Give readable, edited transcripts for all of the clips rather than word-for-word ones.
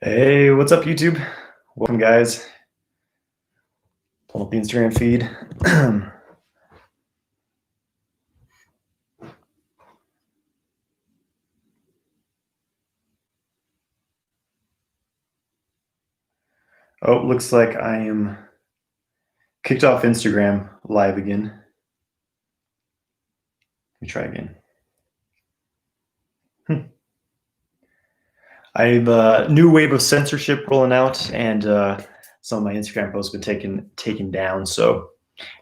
Hey, what's up, YouTube? Welcome, guys. Pull up the Instagram feed. Oh, looks like I am kicked off Instagram live again. Let me try again. I have a new wave of censorship rolling out, and some of my Instagram posts have been taken down. So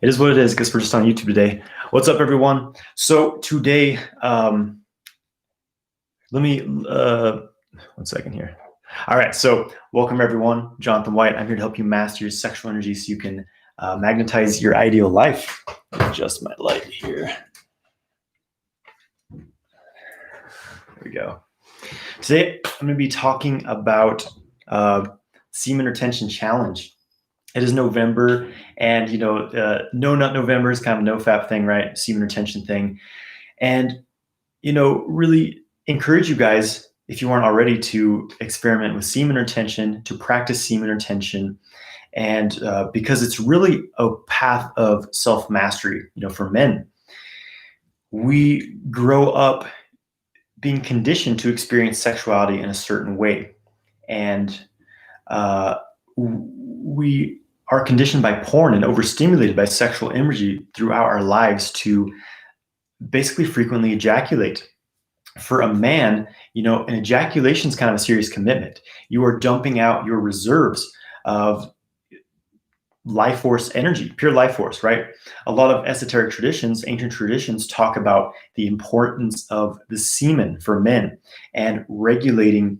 it is what it is, because we're just on YouTube today. What's up, everyone? So today, let me, 1 second here. All right, so welcome, everyone. Johnathan White. I'm here to help you master your sexual energy so you can magnetize your ideal life. Adjust my light here. There we go. Today, I'm going to be talking about Semen Retention Challenge. It is November, and No Nut November is kind of a no-fap thing, right? Semen retention thing. And, really encourage you guys, if you aren't already, to experiment with semen retention, to practice semen retention, and because it's really a path of self-mastery. For men, we grow up being conditioned to experience sexuality in a certain way, and we are conditioned by porn and overstimulated by sexual imagery throughout our lives to basically frequently ejaculate. For a man, an ejaculation is kind of a serious commitment. You are dumping out your reserves of life force energy, pure life force, right? A lot of esoteric traditions, ancient traditions, talk about the importance of the semen for men and regulating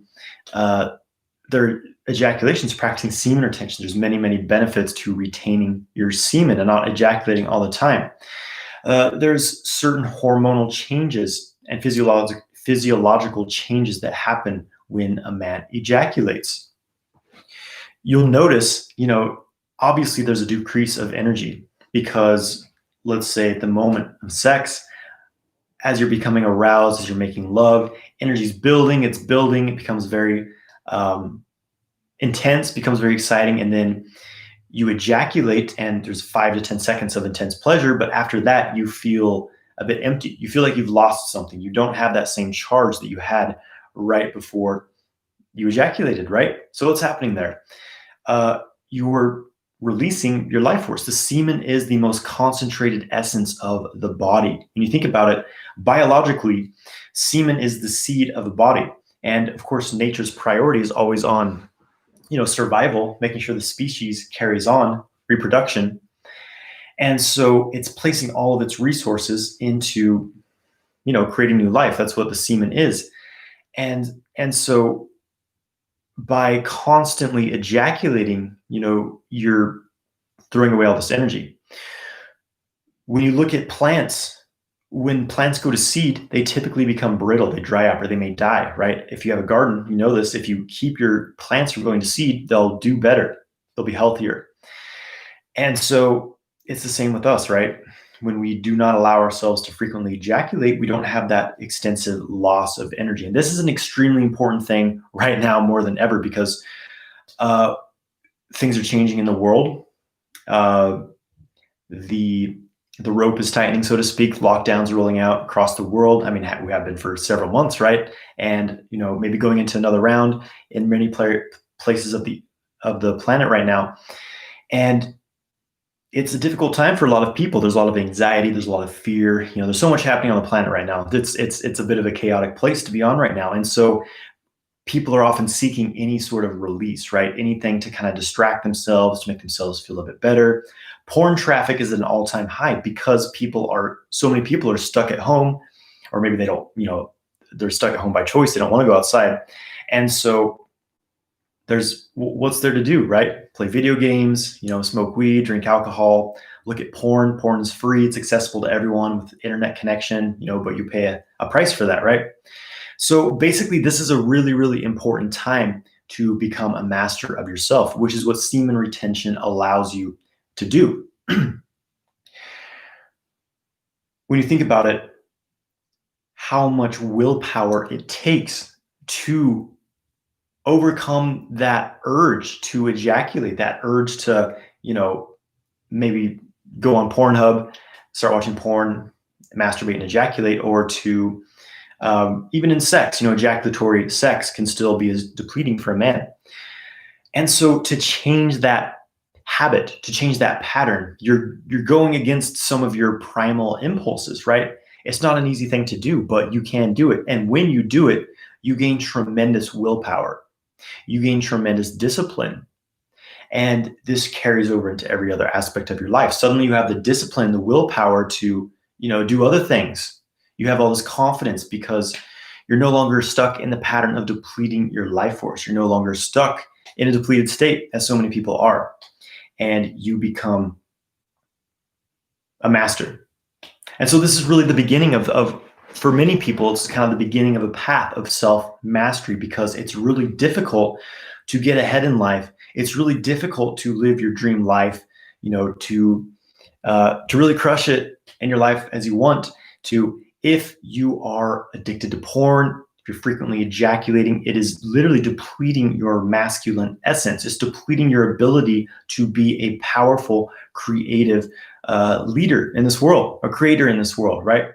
their ejaculations, practicing semen retention. There's many, many benefits to retaining your semen and not ejaculating all the time. There's certain hormonal changes and physiological changes that happen when a man ejaculates. You'll notice, obviously there's a decrease of energy because, let's say, at the moment of sex, as you're becoming aroused, as you're making love, energy's building, it becomes very intense, becomes very exciting, and then you ejaculate, and there's 5 to 10 seconds of intense pleasure, but after that you feel a bit empty. You feel like you've lost something. You don't have that same charge that you had right before you ejaculated, right? So what's happening there? You're releasing your life force. The semen is the most concentrated essence of the body. When you think about it, biologically, semen is the seed of the body. And of course, nature's priority is always on survival, making sure the species carries on, reproduction. And so it's placing all of its resources into, creating new life. That's what the semen is. And so by constantly ejaculating, you're throwing away all this energy. When you look at plants, when plants go to seed, they typically become brittle, they dry up, or they may die, right? If you have a garden, you know this. If you keep your plants from going to seed, they'll do better. They'll be healthier. And so it's the same with us, right? When we do not allow ourselves to frequently ejaculate, we don't have that extensive loss of energy. And this is an extremely important thing right now more than ever, because things are changing in the world. The rope is tightening, so to speak. Lockdowns rolling out across the world. I mean, we have been for several months, right? And maybe going into another round in many places of the planet right now. And it's a difficult time for a lot of people. There's a lot of anxiety. There's a lot of fear. There's so much happening on the planet right now. It's a bit of a chaotic place to be on right now. And so people are often seeking any sort of release, right? Anything to kind of distract themselves, to make themselves feel a bit better. Porn traffic is at an all-time high because so many people are stuck at home, or maybe they don't, they're stuck at home by choice. They don't want to go outside. And so what's there to do, right? Play video games, smoke weed, drink alcohol, look at porn. Porn is free. It's accessible to everyone with internet connection, but you pay a price for that, right? So basically, this is a really, really important time to become a master of yourself, which is what semen retention allows you to do. When you think about it, how much willpower it takes to overcome that urge to ejaculate, that urge to, maybe go on Pornhub, start watching porn, masturbate and ejaculate, or to even in sex, ejaculatory sex can still be as depleting for a man. And so to change that habit, to change that pattern, you're going against some of your primal impulses, right? It's not an easy thing to do, but you can do it. And when you do it, you gain tremendous willpower. You gain tremendous discipline. And this carries over into every other aspect of your life. Suddenly you have the discipline, the willpower to, do other things. You have all this confidence because you're no longer stuck in the pattern of depleting your life force. You're no longer stuck in a depleted state, as so many people are. And you become a master. And so this is really the beginning of for many people, it's kind of the beginning of a path of self-mastery, because it's really difficult to get ahead in life. It's really difficult to live your dream life, to really crush it in your life as you want to. If you are addicted to porn, if you're frequently ejaculating, it is literally depleting your masculine essence. It's depleting your ability to be a powerful, creative leader in this world, a creator in this world, right?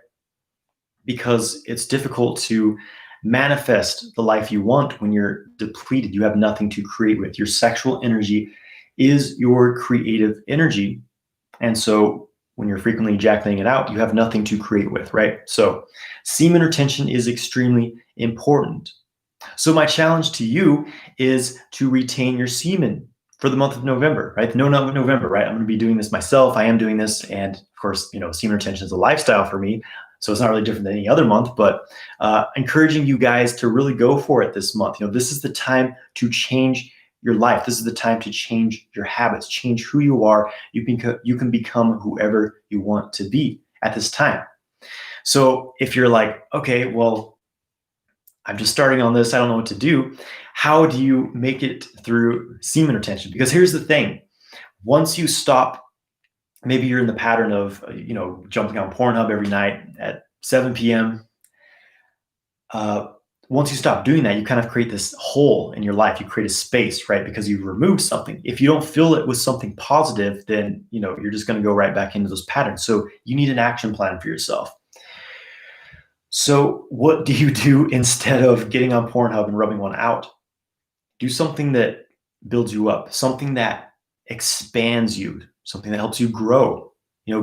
Because it's difficult to manifest the life you want when you're depleted. You have nothing to create with. Your sexual energy is your creative energy. And so when you're frequently ejaculating it out, you have nothing to create with, right? So semen retention is extremely important. So my challenge to you is to retain your semen for the month of November, right? No, not November, right? I'm going to be doing this myself. I am doing this. And of course, semen retention is a lifestyle for me. So it's not really different than any other month, but encouraging you guys to really go for it this month. This is the time to change your life. This is the time to change your habits, change who you are. You can become whoever you want to be at this time. So if you're like, okay, well, I'm just starting on this, I don't know what to do. How do you make it through semen retention? Because here's the thing. Once you stop, maybe you're in the pattern of, jumping on Pornhub every night at 7 p.m. Once you stop doing that, you kind of create this hole in your life. You create a space, right? Because you've removed something. If you don't fill it with something positive, then, you're just going to go right back into those patterns. So you need an action plan for yourself. So what do you do instead of getting on Pornhub and rubbing one out? Do something that builds you up, something that expands you, something that helps you grow.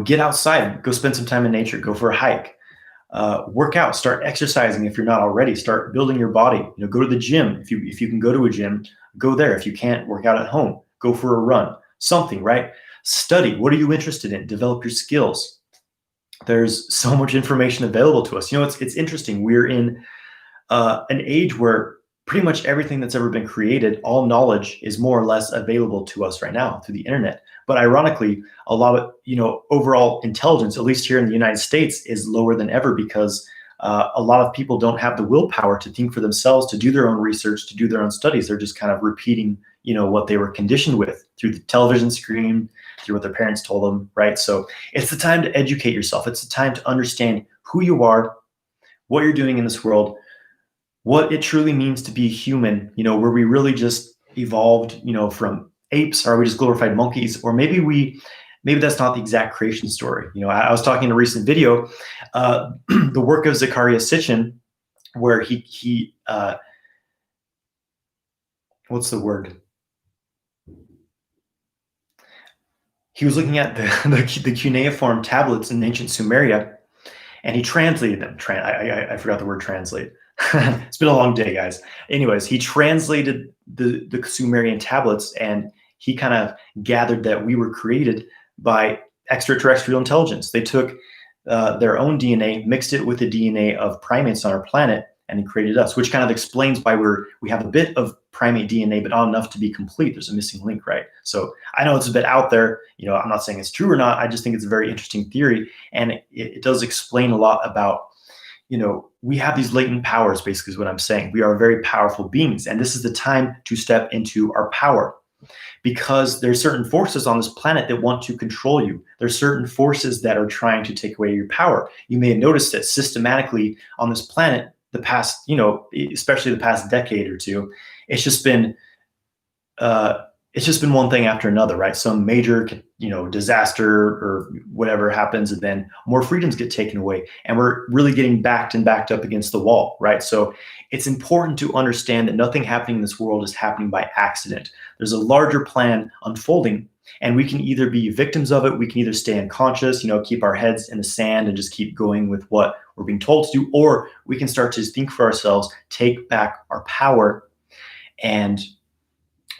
Get outside, go spend some time in nature, go for a hike, work out, start exercising if you're not already, start building your body. Go to the gym. If you can go to a gym, go there. If you can't, work out at home, go for a run, something, right? Study. What are you interested in? Develop your skills. There's so much information available to us. It's interesting. We're in an age where pretty much everything that's ever been created, all knowledge is more or less available to us right now through the internet. But ironically, a lot of, overall intelligence, at least here in the United States, is lower than ever because a lot of people don't have the willpower to think for themselves, to do their own research, to do their own studies. They're just kind of repeating, what they were conditioned with through the television screen, through what their parents told them, right? So it's the time to educate yourself. It's the time to understand who you are, what you're doing in this world, what it truly means to be human, were we really just evolved, from apes? Are we just glorified monkeys? Or maybe that's not the exact creation story. I was talking in a recent video, the work of Zecharia Sitchin, where he what's the word? He was looking at the cuneiform tablets in ancient Sumeria, and he translated them. I forgot the word translate. It's been a long day, guys. Anyways, he translated the Sumerian tablets, and he kind of gathered that we were created by extraterrestrial intelligence. They took their own DNA, mixed it with the DNA of primates on our planet, and he created us, which kind of explains why we have a bit of primate DNA, but not enough to be complete. There's a missing link, right? So I know it's a bit out there. I'm not saying it's true or not. I just think it's a very interesting theory, and it does explain a lot about, we have these latent powers, basically is what I'm saying. We are very powerful beings, and this is the time to step into our power, because there's certain forces on this planet that want to control you. There's certain forces that are trying to take away your power. You may have noticed that systematically on this planet, the past, especially the past decade or two, it's just been one thing after another, right? Some major, disaster or whatever happens, and then more freedoms get taken away, and we're really getting backed up against the wall, right? So it's important to understand that nothing happening in this world is happening by accident. There's a larger plan unfolding, and we can either be victims of it, we can either stay unconscious, keep our heads in the sand and just keep going with what we're being told to do, or we can start to think for ourselves, take back our power, and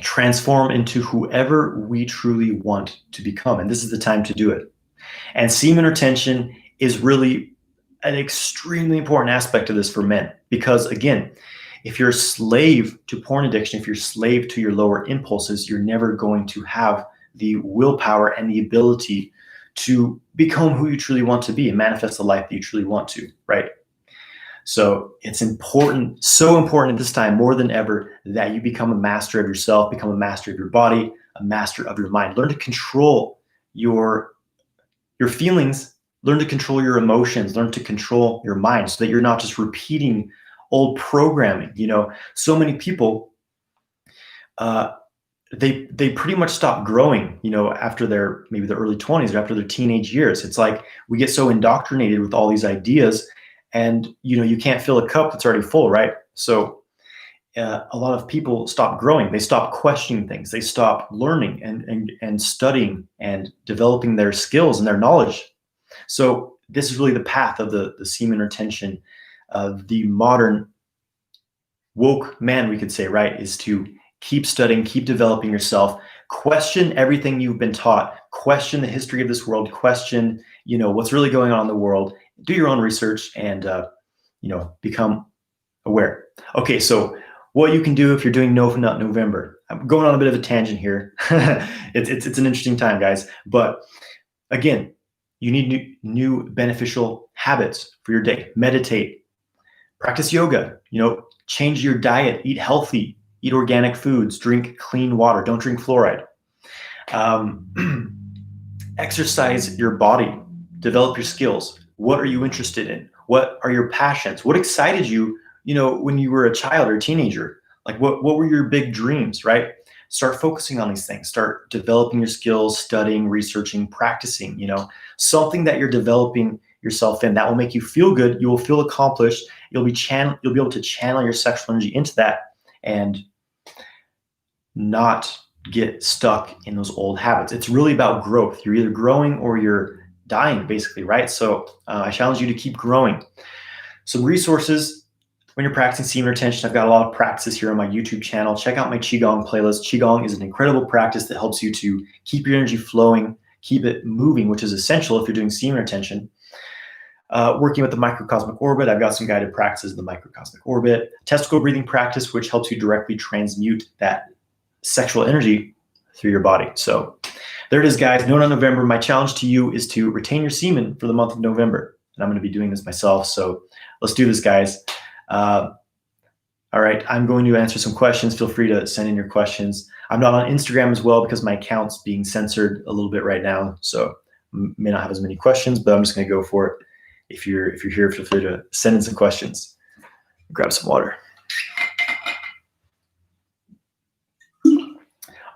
transform into whoever we truly want to become. And this is the time to do it. And semen retention is really an extremely important aspect of this for men, because again, if you're a slave to porn addiction, if you're a slave to your lower impulses, you're never going to have the willpower and the ability to become who you truly want to be and manifest the life that you truly want to, right? So it's important, so important at this time more than ever, that you become a master of yourself, become a master of your body, a master of your mind. Learn to control your feelings, learn to control your emotions, learn to control your mind, so that you're not just repeating old programming. So many people, they pretty much stop growing, after maybe their early 20s or after their teenage years. It's like we get so indoctrinated with all these ideas, and you can't fill a cup that's already full, right? So a lot of people stop growing. They stop questioning things. They stop learning and studying and developing their skills and their knowledge. So this is really the path of the semen retention of the modern woke man, we could say, right? Is to keep studying, keep developing yourself, question everything you've been taught, question the history of this world, question, what's really going on in the world, do your own research, and, become aware. Okay, so what you can do if you're doing No Nut November. I'm going on a bit of a tangent here. It's an interesting time, guys. But again, you need new beneficial habits for your day. Meditate, practice yoga, change your diet, eat healthy, eat organic foods, drink clean water, don't drink fluoride. Exercise your body, develop your skills. What are you interested in? What are your passions? What excited you, when you were a child or a teenager? Like what were your big dreams, right? Start focusing on these things. Start developing your skills, studying, researching, practicing, something that you're developing yourself in that will make you feel good. You will feel accomplished. You'll be able to channel your sexual energy into that and not get stuck in those old habits. It's really about growth. You're either growing or you're dying, basically, right? So I challenge you to keep growing. Some resources when you're practicing semen retention. I've got a lot of practices here on my YouTube channel. Check out my Qigong playlist. Qigong is an incredible practice that helps you to keep your energy flowing, keep it moving, which is essential if you're doing semen retention. Working with the microcosmic orbit, I've got some guided practices in the microcosmic orbit. Testicle breathing practice, which helps you directly transmute that sexual energy through your body. So there it is, guys. No Nut November. My challenge to you is to retain your semen for the month of November. And I'm going to be doing this myself. So let's do this, guys. All right. I'm going to answer some questions. Feel free to send in your questions. I'm not on Instagram as well because my account's being censored a little bit right now. So may not have as many questions, but I'm just going to go for it. If you're here, feel free to send in some questions. Grab some water.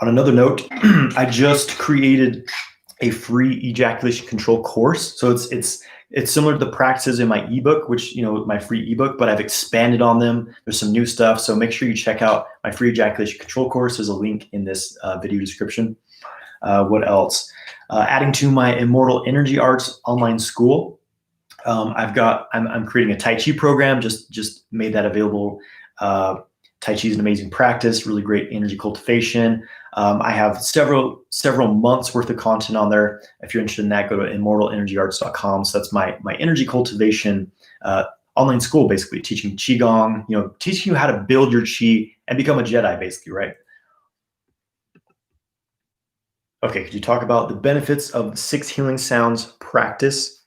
On another note, I just created a free ejaculation control course. So it's similar to the practices in my ebook, which, my free ebook, but I've expanded on them. There's some new stuff. So make sure you check out my free ejaculation control course. There's a link in this video description. What else? Adding to my Immortal Energy Arts online school. I'm creating a Tai Chi program, just made that available. Tai Chi is an amazing practice, really great energy cultivation. I have several months worth of content on there. If you're interested in that, go to immortalenergyarts.com. So that's my energy cultivation online school, basically teaching Qigong, teaching you how to build your Qi and become a Jedi, basically, right? Okay, could you talk about the benefits of 6 healing sounds practice?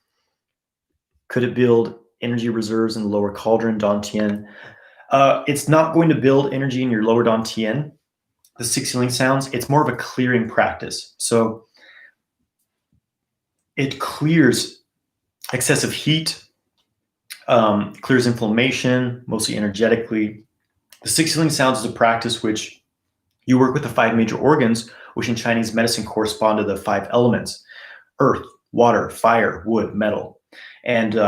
Could it build energy reserves in the lower cauldron, Dantian? It's not going to build energy in your lower Dantian. The 6 healing sounds, it's more of a clearing practice. So it clears excessive heat, Clears inflammation, mostly energetically. The 6 healing sounds is a practice which you work with the 5 major organs, which in Chinese medicine correspond to the 5 elements: earth, water, fire, wood, metal. And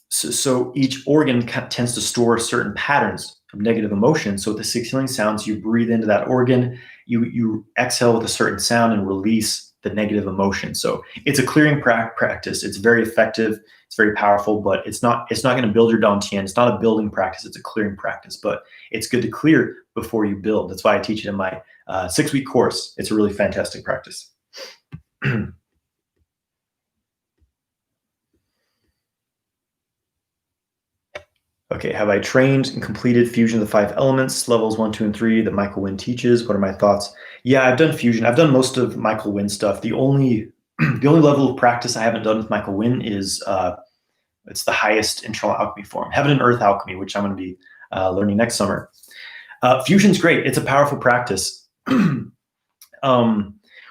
so each organ tends to store certain patterns of negative emotions. So with the 6 healing sounds, you breathe into that organ, you exhale with a certain sound and release the negative emotion. So it's a clearing practice. It's very effective. It's very powerful, but it's not going to build your dantian. It's not a building practice. It's a clearing practice, but it's good to clear before you build. That's why I teach it in my 6-week course. It's a really fantastic practice. Okay, have I trained and completed Fusion of the 5 Elements, levels 1, 2, and 3 that Michael Wynn teaches? What are my thoughts? Yeah, I've done Fusion. I've done most of Michael Wynn stuff. The only level of practice I haven't done with Michael Wynn is it's the highest internal alchemy form, Heaven and Earth Alchemy, which I'm going to be learning next summer. Fusion's great. It's a powerful practice.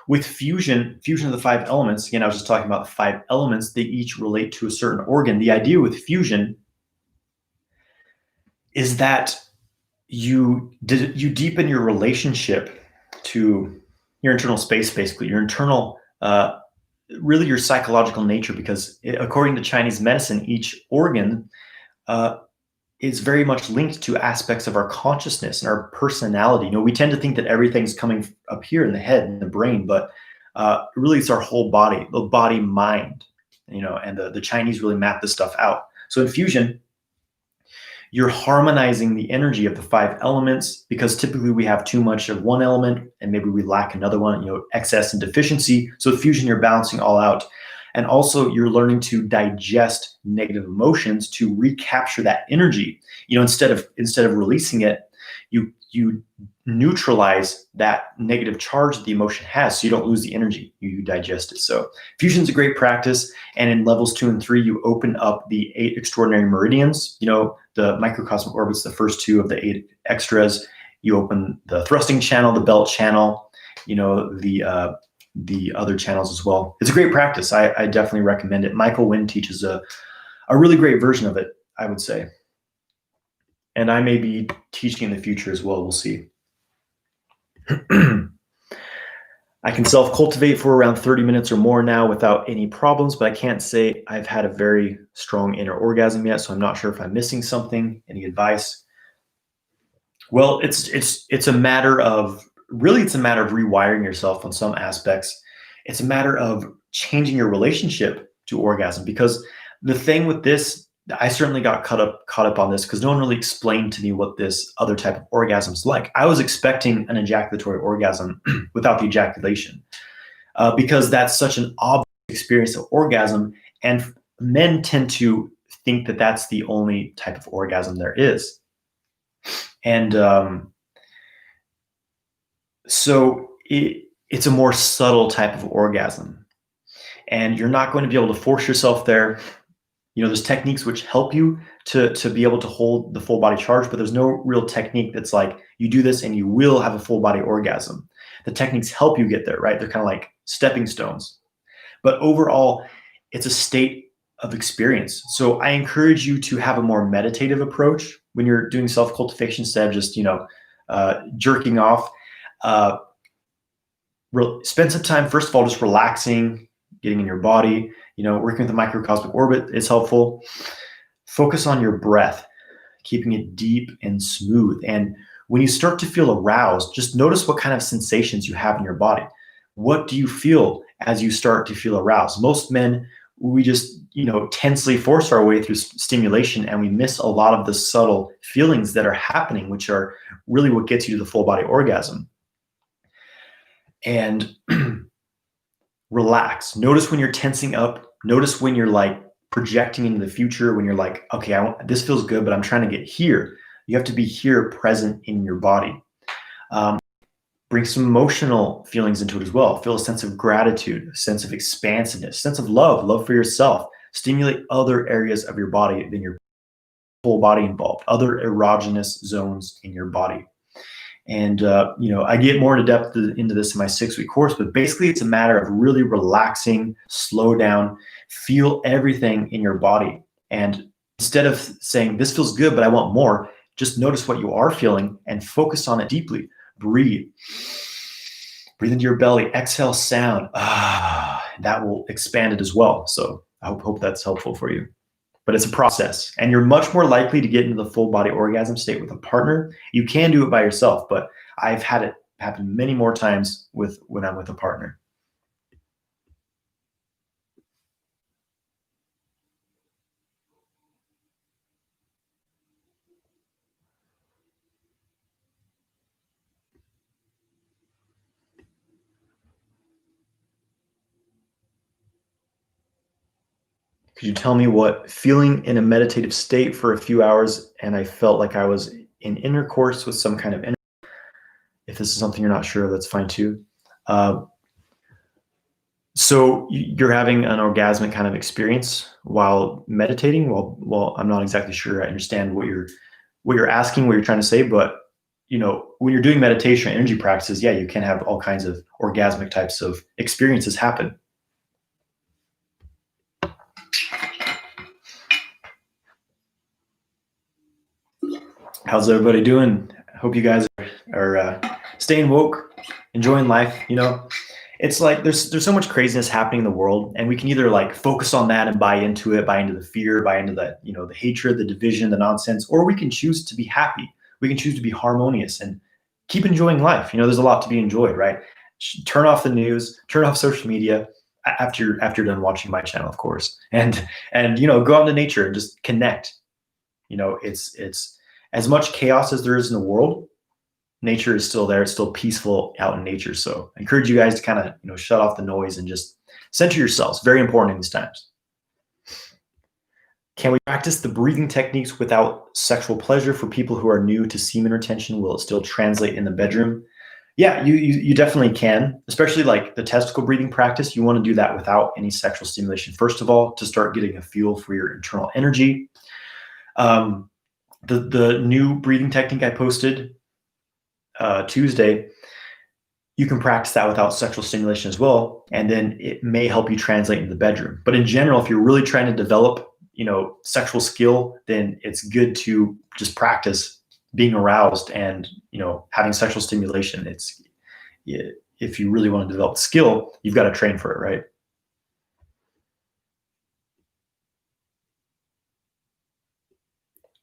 With Fusion of the 5 Elements, again, I was just talking about the 5 elements. They each relate to a certain organ. The idea with Fusion is that you deepen your relationship to your internal space, basically your internal, really your psychological nature, because according to Chinese medicine, each organ is very much linked to aspects of our consciousness and our personality. We tend to think that everything's coming up here in the head and the brain, but really it's our whole body, the body mind, and the Chinese really map this stuff out. So in Fusion, you're harmonizing the energy of the 5 elements, because typically we have too much of one element and maybe we lack another one, excess and deficiency. So with Fusion, you're balancing all out. And also you're learning to digest negative emotions to recapture that energy. Instead of releasing it, you neutralize that negative charge that the emotion has, so you don't lose the energy. You digest it. So Fusion's a great practice. And in levels 2 and 3, you open up the 8 extraordinary meridians. The microcosmic orbits, the first 2 of the 8 extras. You open the thrusting channel, the belt channel, the other channels as well. It's a great practice. I definitely recommend it. Michael Wynn teaches a really great version of it, I would say. And I may be teaching in the future as well. We'll see. I can self-cultivate for around 30 minutes or more now without any problems, but I can't say I've had a very strong inner orgasm yet, so I'm not sure if I'm missing something. Any advice? Well, it's a matter of rewiring yourself on some aspects. It's a matter of changing your relationship to orgasm, because the thing with this, I certainly got caught up on this because no one really explained to me what this other type of orgasm is like. I was expecting an ejaculatory orgasm without the ejaculation, because that's such an obvious experience of orgasm, and men tend to think that that's the only type of orgasm there is. And so it's a more subtle type of orgasm, and you're not going to be able to force yourself there. There's techniques which help you to be able to hold the full body charge, but there's no real technique that's like you do this and you will have a full body orgasm. The techniques help you get there, right? They're kind of like stepping stones. But overall, it's a state of experience. So I encourage you to have a more meditative approach when you're doing self-cultivation instead of just, jerking off. Spend some time, first of all, just relaxing, getting in your body. Working with the microcosmic orbit is helpful. Focus on your breath, keeping it deep and smooth. And when you start to feel aroused, just notice what kind of sensations you have in your body. What do you feel as you start to feel aroused? Most men, we just, tensely force our way through stimulation, and we miss a lot of the subtle feelings that are happening, which are really what gets you to the full body orgasm. And relax. Notice when you're tensing up. Notice when you're like projecting into the future, when you're like, okay, this feels good, but I'm trying to get here. You have to be here, present in your body. Bring some emotional feelings into it as well. Feel a sense of gratitude, a sense of expansiveness, sense of love for yourself. Stimulate other areas of your body than your whole body involved, other erogenous zones in your body. And, I get more into depth into this in my 6-week course, but basically it's a matter of really relaxing, slow down, feel everything in your body. And Instead of saying, this feels good, but I want more, just notice what you are feeling and focus on it deeply. Breathe. Breathe into your belly. Exhale, sound. That will expand it as well. So I hope that's helpful for you. But it's a process, and you're much more likely to get into the full body orgasm state with a partner. You can do it by yourself, but I've had it happen many more times when I'm with a partner. Could you tell me what feeling in a meditative state for a few hours and I felt like I was in intercourse with some kind of energy? If this is something you're not sure of, that's fine too. So you're having an orgasmic kind of experience while meditating. Well, I'm not exactly sure I understand what you're asking, what you're trying to say, but when you're doing meditation or energy practices, yeah, you can have all kinds of orgasmic types of experiences happen. How's everybody doing? I hope you guys are staying woke, enjoying life. It's like there's so much craziness happening in the world, and we can either like focus on that and buy into it, buy into the fear, buy into the the hatred, the division, the nonsense, or we can choose to be happy. We can choose to be harmonious and keep enjoying life. There's a lot to be enjoyed, right? Turn off the news, turn off social media after you're done watching my channel, of course, and go out into nature and just connect. It's as much chaos as there is in the world. Nature is still there. It's still peaceful out in nature. So I encourage you guys to kind of, shut off the noise and just center yourselves. Very important in these times. Can we practice the breathing techniques without sexual pleasure for people who are new to semen retention? Will it still translate in the bedroom? Yeah, you definitely can, especially like the testicle breathing practice. You want to do that without any sexual stimulation, first of all, to start getting a feel for your internal energy. The new breathing technique I posted Tuesday, you can practice that without sexual stimulation as well, and then it may help you translate into the bedroom. But in general, if you're really trying to develop sexual skill, then it's good to just practice being aroused and having sexual stimulation. If you really want to develop skill, you've got to train for it, right?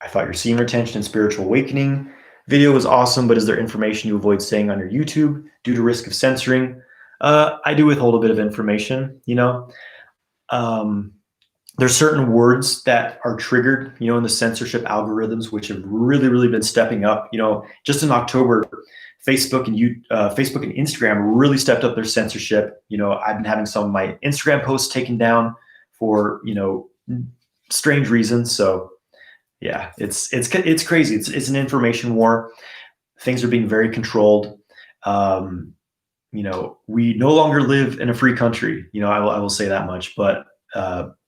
I thought your semen retention and spiritual awakening video was awesome, but is there information you avoid saying on your YouTube due to risk of censoring? I do withhold a bit of information. There's certain words that are triggered, in the censorship algorithms, which have really, really been stepping up. Just in October, Facebook and Instagram really stepped up their censorship. I've been having some of my Instagram posts taken down for strange reasons. So yeah, it's crazy. It's an information war. Things are being very controlled. We no longer live in a free country. I will say that much. But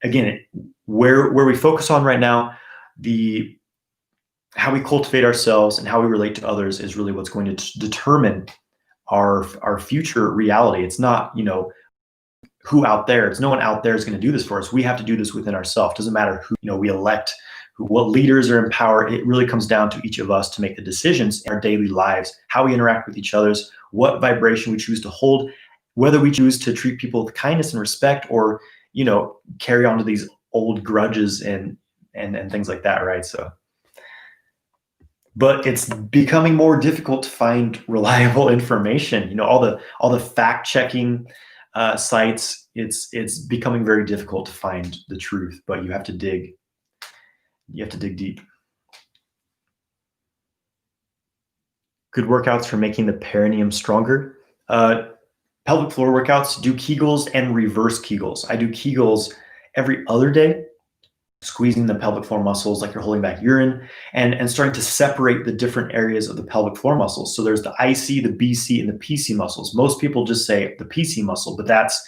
again, where we focus on right now, how we cultivate ourselves and how we relate to others is really what's going to determine our future reality. It's not who out there. It's no one out there is going to do this for us. We have to do this within ourselves. Doesn't matter who we elect, what leaders are in power. It really comes down to each of us to make the decisions in our daily lives, how we interact with each others, what vibration we choose to hold, whether we choose to treat people with kindness and respect, or carry on to these old grudges and things like that, right? So, but it's becoming more difficult to find reliable information. All the fact checking sites. It's becoming very difficult to find the truth, but you have to dig. You have to dig deep. Good workouts for making the perineum stronger. Pelvic floor workouts, do Kegels and reverse Kegels. I do Kegels every other day, squeezing the pelvic floor muscles like you're holding back urine, and starting to separate the different areas of the pelvic floor muscles. So there's the IC, the BC, and the PC muscles. Most people just say the PC muscle, but that's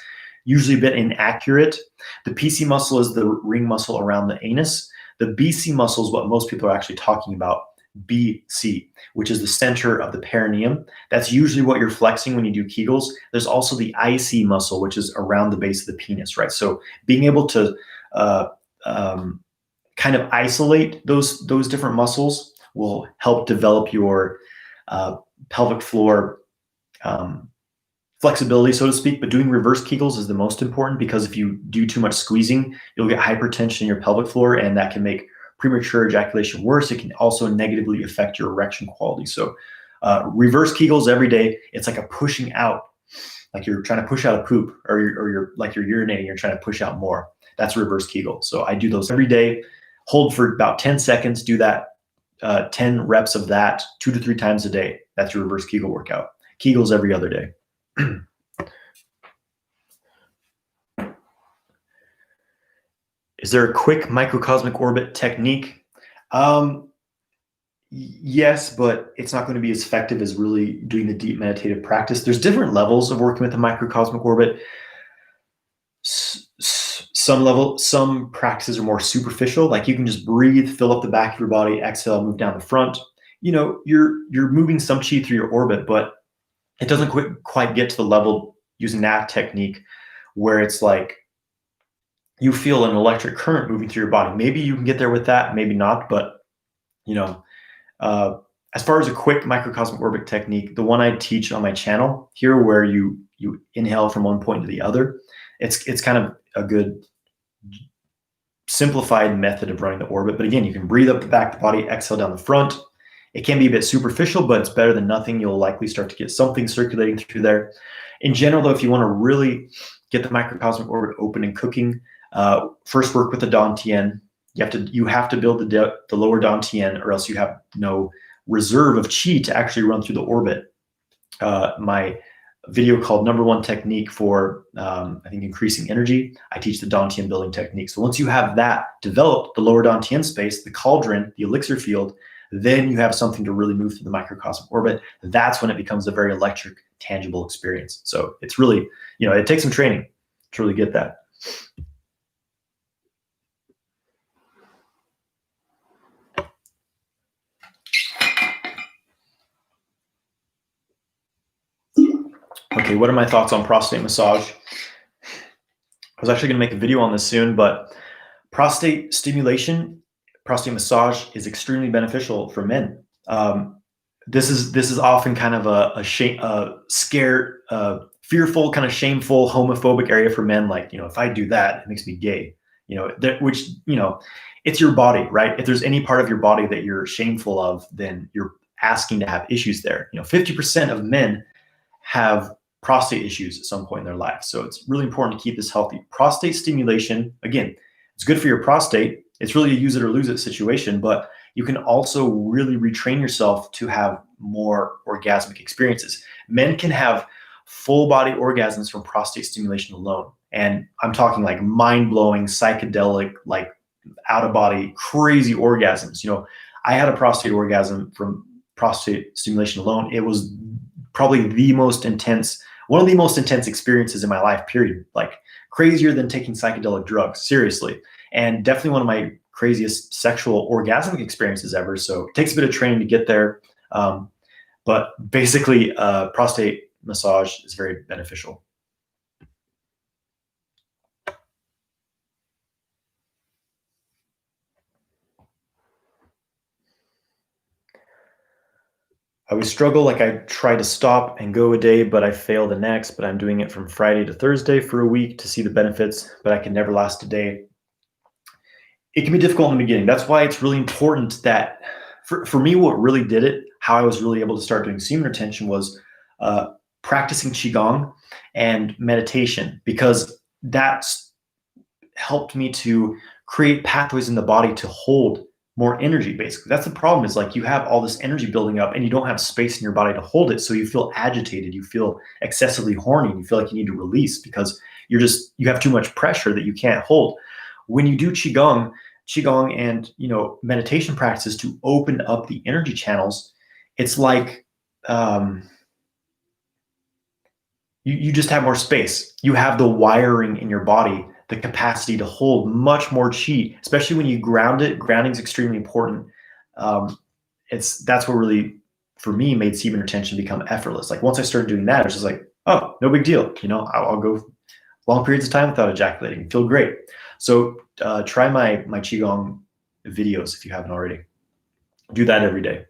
usually a bit inaccurate. The PC muscle is the ring muscle around the anus. The BC muscle is what most people are actually talking about, BC, which is the center of the perineum. That's usually what you're flexing when you do Kegels. There's also the IC muscle, which is around the base of the penis, right? So being able to kind kind of isolate those different muscles will help develop your pelvic floor flexibility, so to speak. But doing reverse Kegels is the most important, because if you do too much squeezing, you'll get hypertension in your pelvic floor, and that can make premature ejaculation worse. It can also negatively affect your erection quality. So reverse Kegels every day. It's like a pushing out, like you're trying to push out a poop, or you're like you're urinating, you're trying to push out more. That's a reverse Kegel. So I do those every day, hold for about 10 seconds, do that 10 reps of that 2 to 3 times a day. That's your reverse Kegel workout. Kegels every other day. Is there a quick microcosmic orbit technique? Yes, but it's not going to be as effective as really doing the deep meditative practice. There's different levels of working with the microcosmic orbit. Some practices are more superficial, like you can just breathe, fill up the back of your body, exhale, move down the front. You're moving some chi through your orbit, but it doesn't quite get to the level using that technique where it's like you feel an electric current moving through your body. Maybe you can get there with that, maybe not, but as far as a quick microcosmic orbit technique, the one I teach on my channel here, where you inhale from one point to the other, it's kind of a good simplified method of running the orbit. But again, you can breathe up the back of the body, exhale down the front. It can be a bit superficial, but it's better than nothing. You'll likely start to get something circulating through there. In general, though, if you want to really get the microcosmic orbit open and cooking, first work with the Dantian. You have to build the lower Dantian, or else you have no reserve of chi to actually run through the orbit. My video called #1 Technique for I think increasing energy, I teach the Dantian building technique. So once you have that developed, the lower Dantian space, the cauldron, the elixir field, then you have something to really move through the microcosmic orbit. That's when it becomes a very electric, tangible experience. So it's really, it takes some training to really get that. Okay, what are my thoughts on prostate massage? I was actually going to make a video on this soon, but prostate stimulation, prostate massage is extremely beneficial for men. This is often kind of a scared, fearful, kind of shameful, homophobic area for men. Like, if I do that, it makes me gay. It's your body, right? If there's any part of your body that you're shameful of, then you're asking to have issues there. 50% of men have prostate issues at some point in their life. So it's really important to keep this healthy. Prostate stimulation, again, it's good for your prostate. It's really a use it or lose it situation, but you can also really retrain yourself to have more orgasmic experiences. Men can have full body orgasms from prostate stimulation alone. And I'm talking like mind-blowing, psychedelic, like out of body, crazy orgasms. I had a prostate orgasm from prostate stimulation alone. It was probably one of the most intense experiences in my life, period. Like crazier than taking psychedelic drugs, seriously. And definitely one of my craziest sexual orgasmic experiences ever. So it takes a bit of training to get there. But basically, prostate massage is very beneficial. I would struggle, like I try to stop and go a day, but I fail the next, but I'm doing it from Friday to Thursday for a week to see the benefits, but I can never last a day. It can be difficult in the beginning. That's why it's really important that, for me, what really did it, how I was really able to start doing semen retention was practicing Qigong and meditation, because that's helped me to create pathways in the body to hold more energy. Basically, that's the problem, is like you have all this energy building up and you don't have space in your body to hold it. So you feel agitated, you feel excessively horny, you feel like you need to release because you have too much pressure that you can't hold. When you do Qigong and meditation practices to open up the energy channels, it's like you just have more space. You have the wiring in your body, the capacity to hold much more chi, especially when you ground it. Grounding is extremely important. That's what really, for me, made semen retention become effortless. Like once I started doing that, it was just like, oh, no big deal. I'll go long periods of time without ejaculating, feel great. So try my Qigong videos if you haven't already. Do that every day.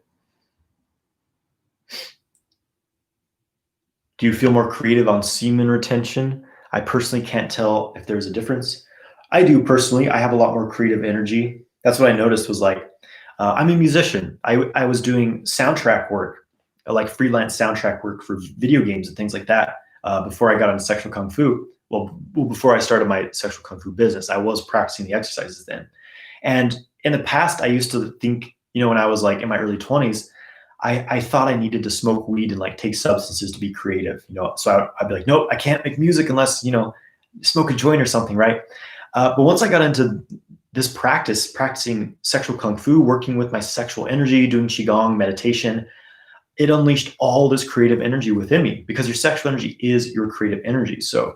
Do you feel more creative on semen retention? I personally can't tell if there's a difference. I do personally. I have a lot more creative energy. That's what I noticed was like, I'm a musician. I was doing soundtrack work, like freelance soundtrack work for video games and things like that before I got into sexual kung fu. Well, before I started my sexual kung fu business, I was practicing the exercises then. And in the past, I used to think, when I was like in my early 20s, I thought I needed to smoke weed and like take substances to be creative, So I'd be like, nope, I can't make music unless, smoke a joint or something, right? But once I got into this practicing sexual kung fu, working with my sexual energy, doing qigong, meditation, it unleashed all this creative energy within me because your sexual energy is your creative energy. So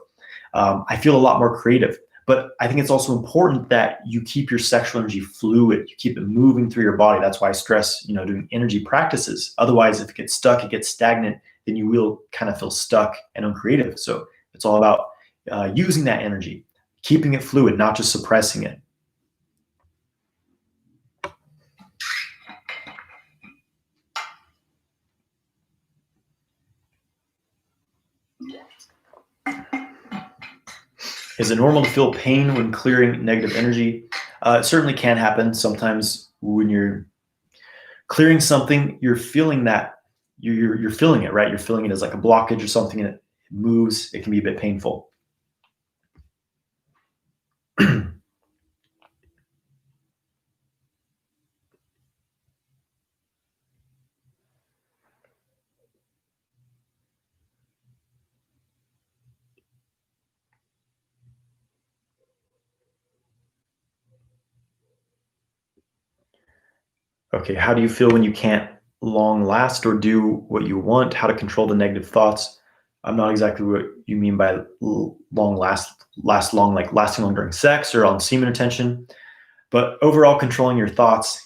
I feel a lot more creative. But I think it's also important that you keep your sexual energy fluid. You keep it moving through your body. That's why I stress, doing energy practices. Otherwise, if it gets stuck, it gets stagnant, then you will kind of feel stuck and uncreative. So it's all about using that energy, keeping it fluid, not just suppressing it. Is it normal to feel pain when clearing negative energy? It certainly can happen. Sometimes when you're clearing something, you're feeling that you're feeling it, right? You're feeling it as like a blockage or something, and it moves. It can be a bit painful. Okay, how do you feel when you can't long last or do what you want? How to control the negative thoughts? I'm not exactly what you mean by long last long, like lasting long during sex or on semen retention, but overall controlling your thoughts.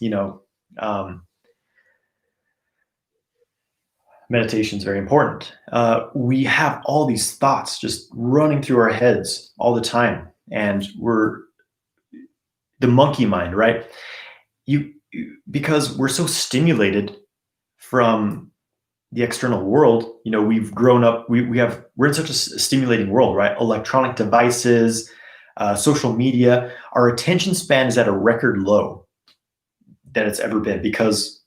Meditation is very important. We have all these thoughts just running through our heads all the time, and we're the monkey mind, right? Because we're so stimulated from the external world, we've grown up, we're in such a stimulating world, right? Electronic devices, social media, our attention span is at a record low that it's ever been because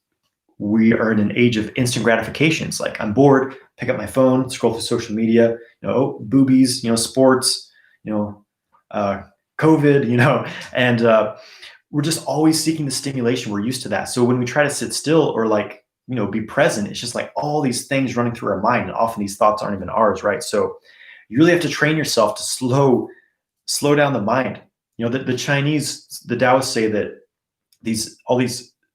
we are in an age of instant gratification. It's like, I'm bored, pick up my phone, scroll through social media, boobies, sports, COVID, and we're just always seeking the stimulation. We're used to that. So when we try to sit still or be present, it's just like all these things running through our mind. And often these thoughts aren't even ours, right? So you really have to train yourself to slow down the mind. The Chinese, the Taoists say that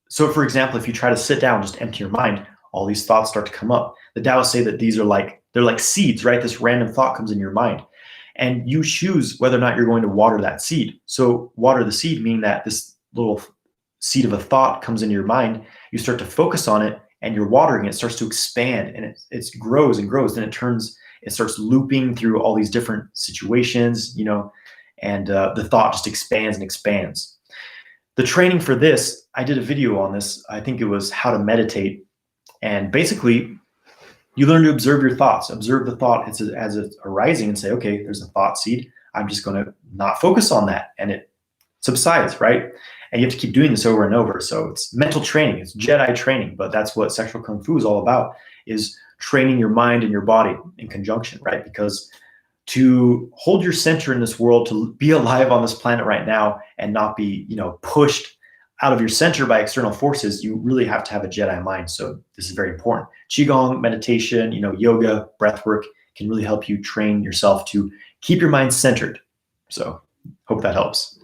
so for example, if you try to sit down, just empty your mind, all these thoughts start to come up. The Taoists say that they're like seeds, right? This random thought comes in your mind. And you choose whether or not you're going to water that seed. So water the seed, meaning that this little seed of a thought comes into your mind, you start to focus on it and you're watering it, it starts to expand and it grows and grows. Then it starts looping through all these different situations, and the thought just expands and expands. The training for this, I did a video on this. I think it was how to meditate. And basically, you learn to observe your thoughts, observe the thought as it's arising and say, okay, there's a thought seed. I'm just going to not focus on that. And it subsides, right? And you have to keep doing this over and over. So it's mental training. It's Jedi training. But that's what sexual kung fu is all about, is training your mind and your body in conjunction, right? Because to hold your center in this world, to be alive on this planet right now and not be, pushed out of your center by external forces, you really have to have a Jedi mind. So this is very important. Qigong, meditation, yoga, breath work can really help you train yourself to keep your mind centered. So hope that helps.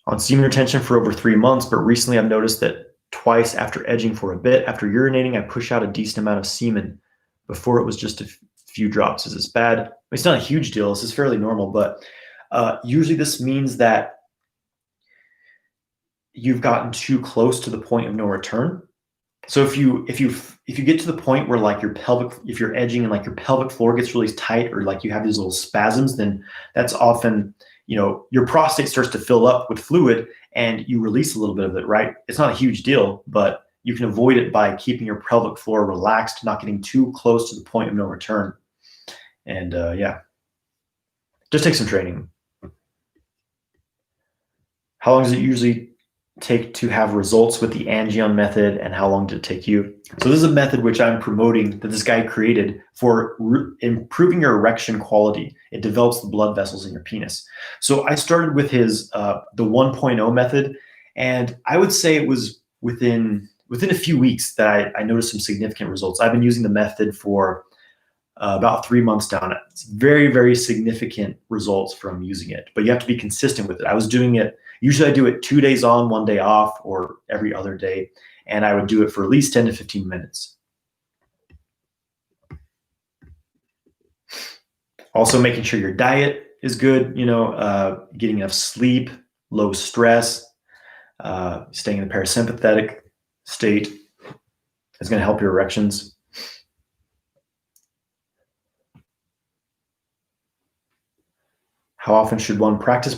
On semen retention for over 3 months, but recently I've noticed that twice after edging for a bit, after urinating, I push out a decent amount of semen. Before it was just a few drops. Is this bad? It's not a huge deal. This is fairly normal, but usually this means that you've gotten too close to the point of no return. So if you get to the point where like if you're edging and like your pelvic floor gets really tight or like you have these little spasms, then that's often your prostate starts to fill up with fluid and you release a little bit of it, right? It's not a huge deal, but you can avoid it by keeping your pelvic floor relaxed, not getting too close to the point of no return. And yeah, just take some training. How long does it usually take to have results with the Angion method, and how long did it take you? So this is a method which I'm promoting that this guy created for improving your erection quality. It develops the blood vessels in your penis. So I started with his the 1.0 method, and I would say it was within a few weeks that I noticed some significant results. I've been using the method for about 3 months down. It's very, very significant results from using it, but you have to be consistent with it. I was doing it, usually I do it 2 days on, 1 day off, or every other day. And I would do it for at least 10 to 15 minutes. Also making sure your diet is good, getting enough sleep, low stress, staying in the parasympathetic state is going to help your erections. How often should one practice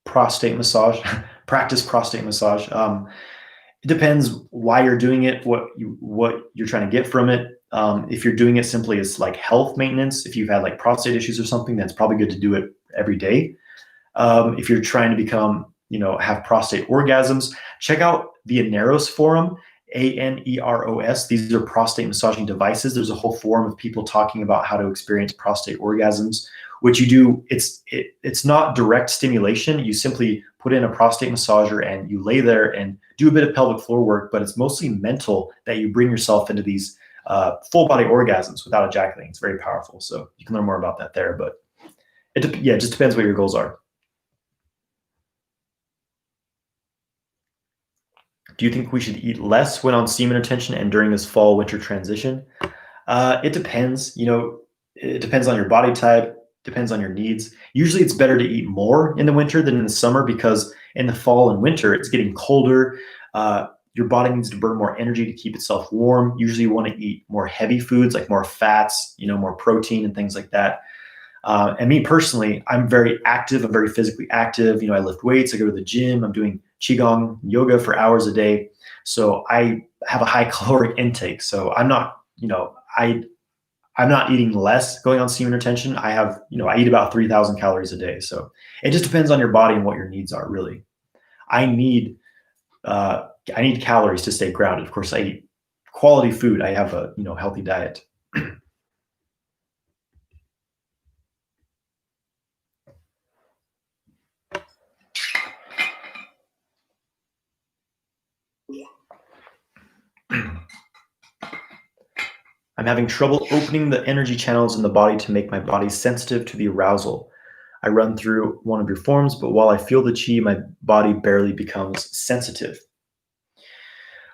prostate massage? Practice prostate massage. It depends why you're doing it, what you're trying to get from it. If you're doing it simply as like health maintenance, if you've had like prostate issues or something, that's probably good to do it every day. If you're trying to become, have prostate orgasms, check out the Aneros forum. ANEROS. These are prostate massaging devices. There's a whole forum of people talking about how to experience prostate orgasms, which you do. It's not direct stimulation. You simply put in a prostate massager and you lay there and do a bit of pelvic floor work, but it's mostly mental that you bring yourself into these full body orgasms without ejaculating. It's very powerful. So you can learn more about that there, but it just depends what your goals are. Do you think we should eat less when on semen retention and during this fall winter transition? It depends. It depends on your body type, depends on your needs. Usually it's better to eat more in the winter than in the summer, because in the fall and winter it's getting colder. Your body needs to burn more energy to keep itself warm. Usually you want to eat more heavy foods, like more fats, more protein and things like that. And me personally, I'm very active. I'm very physically active. I lift weights. I go to the gym. I'm doing Qigong yoga for hours a day. So I have a high caloric intake. So I'm not, I'm not eating less going on semen retention. I have, I eat about 3,000 calories a day. So it just depends on your body and what your needs are, really. I need calories to stay grounded. Of course, I eat quality food. I have a, healthy diet. I'm having trouble opening the energy channels in the body to make my body sensitive to the arousal. I run through one of your forms, but while I feel the chi, my body barely becomes sensitive.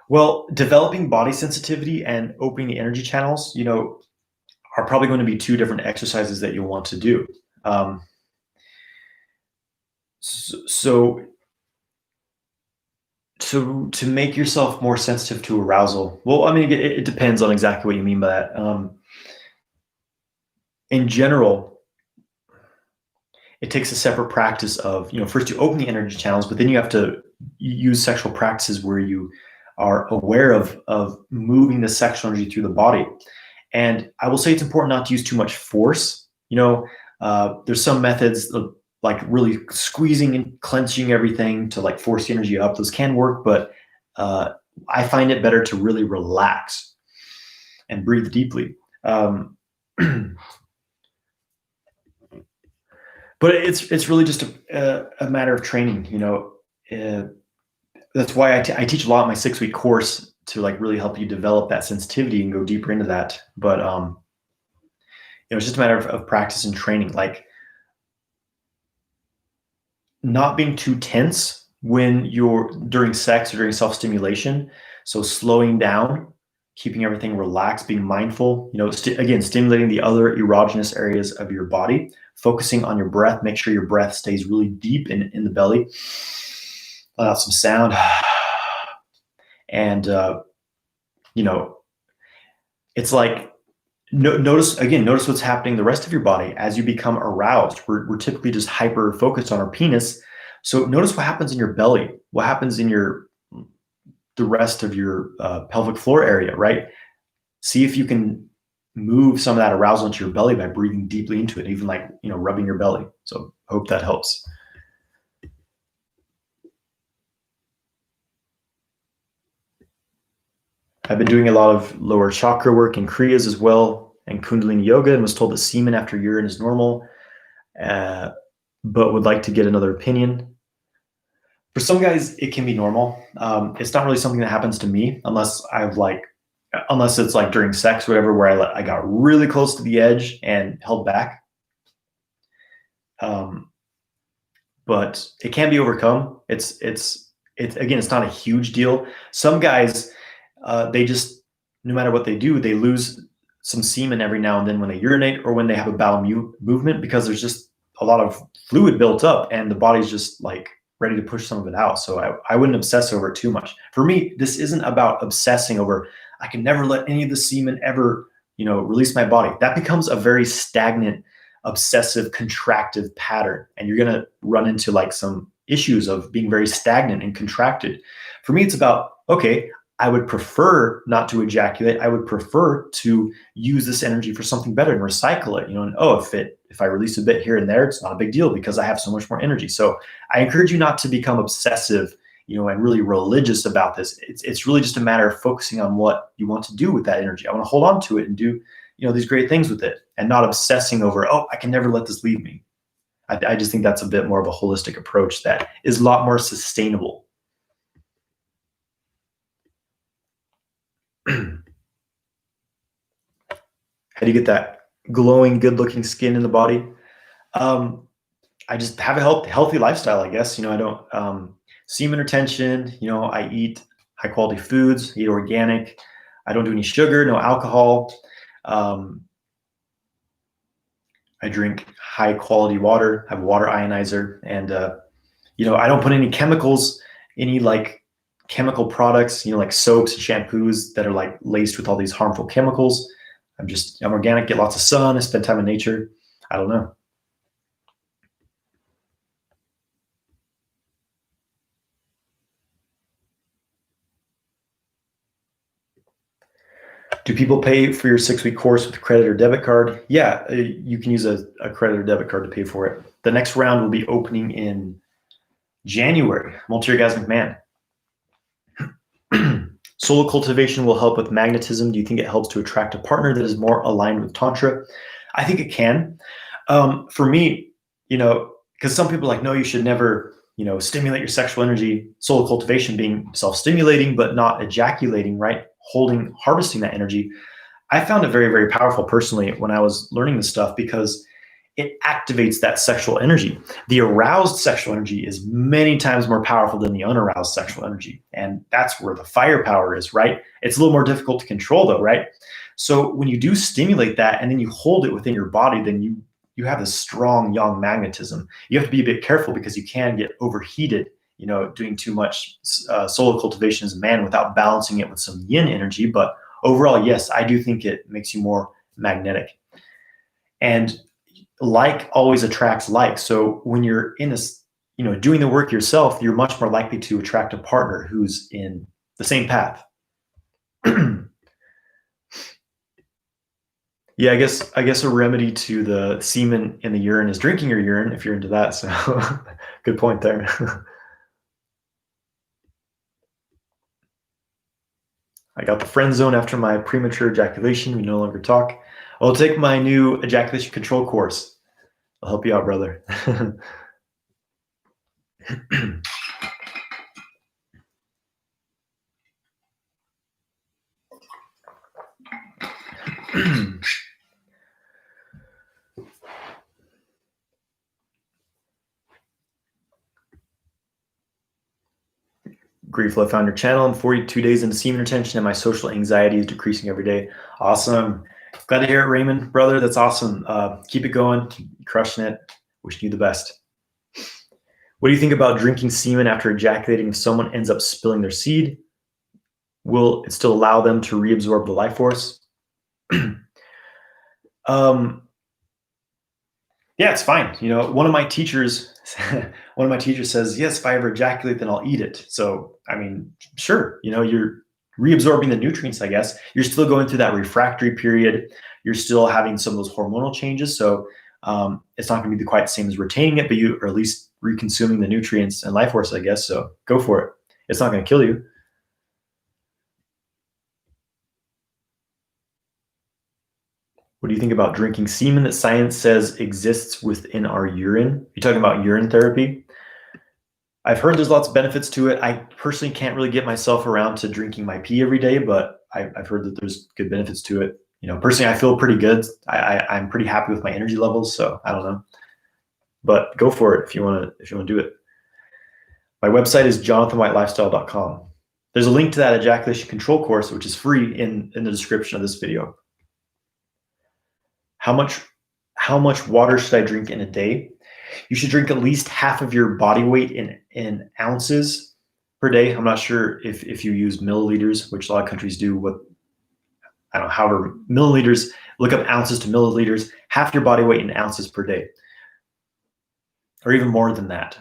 Well, developing body sensitivity and opening the energy channels, are probably going to be two different exercises that you'll want to do. So to make yourself more sensitive to arousal, well, I mean, it depends on exactly what you mean by that. In general, it takes a separate practice of, first you open the energy channels, but then you have to use sexual practices where you are aware of moving the sexual energy through the body. And I will say it's important not to use too much force. There's some methods of like really squeezing and clenching everything to like force the energy up. Those can work, but I find it better to really relax and breathe deeply. But it's really just a matter of training. That's why I teach a lot in my 6-week course to like really help you develop that sensitivity and go deeper into that. But it's just a matter of practice and training. Like, not being too tense when you're during sex or during self-stimulation. So slowing down, keeping everything relaxed, being mindful, again, stimulating the other erogenous areas of your body, focusing on your breath. Make sure your breath stays really deep in the belly. Let out some sound. And, it's like Notice what's happening the rest of your body as you become aroused. We're typically just hyper focused on our penis. So notice what happens in your belly, what happens in the rest of your pelvic floor area, right? See if you can move some of that arousal into your belly by breathing deeply into it, even like, rubbing your belly. So hope that helps. I've been doing a lot of lower chakra work in Kriyas as well, and Kundalini yoga, and was told that semen after urine is normal, but would like to get another opinion. For some guys, it can be normal. It's not really something that happens to me unless it's like during sex or whatever, where I got really close to the edge and held back. But it can be overcome. It's again, it's not a huge deal. Some guys, they just, no matter what they do, they lose some semen every now and then when they urinate or when they have a bowel movement, because there's just a lot of fluid built up and the body's just like ready to push some of it out. So I wouldn't obsess over it too much. For me, this isn't about obsessing over, I can never let any of the semen ever, release my body. That becomes a very stagnant, obsessive, contractive pattern. And you're going to run into like some issues of being very stagnant and contracted. For me, it's about, okay, I would prefer not to ejaculate. I would prefer to use this energy for something better and recycle it. And if I release a bit here and there, it's not a big deal because I have so much more energy. So I encourage you not to become obsessive, and really religious about this. It's really just a matter of focusing on what you want to do with that energy. I want to hold on to it and do, these great things with it, and not obsessing over, oh, I can never let this leave me. I just think that's a bit more of a holistic approach that is a lot more sustainable. How do you get that glowing, good-looking skin in the body? I just have a healthy lifestyle, I guess. I don't semen retention. I eat high-quality foods, eat organic. I don't do any sugar, no alcohol. I drink high-quality water, have a water ionizer, and I don't put any chemicals, any like chemical products, like soaps and shampoos that are like laced with all these harmful chemicals. I'm organic, get lots of sun, I spend time in nature. I don't know. Do people pay for your 6-week course with credit or debit card? Yeah, you can use a credit or debit card to pay for it. The next round will be opening in January. Multi-orgasmic man. Soul cultivation will help with magnetism. Do you think it helps to attract a partner that is more aligned with Tantra? I think it can. For me, because some people are like, no, you should never, stimulate your sexual energy. Soul cultivation being self-stimulating, but not ejaculating, right? Harvesting that energy. I found it very, very powerful personally when I was learning this stuff, because it activates that sexual energy. The aroused sexual energy is many times more powerful than the unaroused sexual energy. And that's where the firepower is, right? It's a little more difficult to control though, right? So when you do stimulate that and then you hold it within your body, then you have this strong yang magnetism. You have to be a bit careful because you can get overheated, doing too much solar cultivation as a man without balancing it with some yin energy. But overall, yes, I do think it makes you more magnetic. And like always attracts like. So when you're in this, doing the work yourself, you're much more likely to attract a partner who's in the same path. Yeah, I guess a remedy to the semen in the urine is drinking your urine if you're into that. So good point there. I got the friend zone after my premature ejaculation. We no longer talk. I'll take my new ejaculation control course. I'll help you out, brother. Grateful I found your channel. I'm 42 days into semen retention and my social anxiety is decreasing every day. Awesome. Glad to hear it, Raymond, brother. That's awesome. Keep it going. Keep crushing it. Wishing you the best. What do you think about drinking semen after ejaculating if someone ends up spilling their seed? Will it still allow them to reabsorb the life force? Um, yeah, it's fine. One of my teachers, one of my teachers says, yes, if I ever ejaculate, then I'll eat it. So, I mean, sure, you're reabsorbing the nutrients, I guess. You're still going through that refractory period. You're still having some of those hormonal changes. So, it's not going to be quite the same as retaining it, but you are at least reconsuming the nutrients and life force, I guess. So go for it. It's not going to kill you. What do you think about drinking semen that science says exists within our urine? You're talking about urine therapy? I've heard there's lots of benefits to it. I personally can't really get myself around to drinking my pee every day, but I've heard that there's good benefits to it. Personally, I feel pretty good. I'm pretty happy with my energy levels, so I don't know. But go for it if you want to do it. My website is jonathanwhitelifestyle.com. There's a link to that ejaculation control course, which is free in the description of this video. How much water should I drink in a day? You should drink at least half of your body weight in ounces per day. I'm not sure if you use milliliters, which a lot of countries do. I don't know, however, milliliters, look up ounces to milliliters, half your body weight in ounces per day, or even more than that.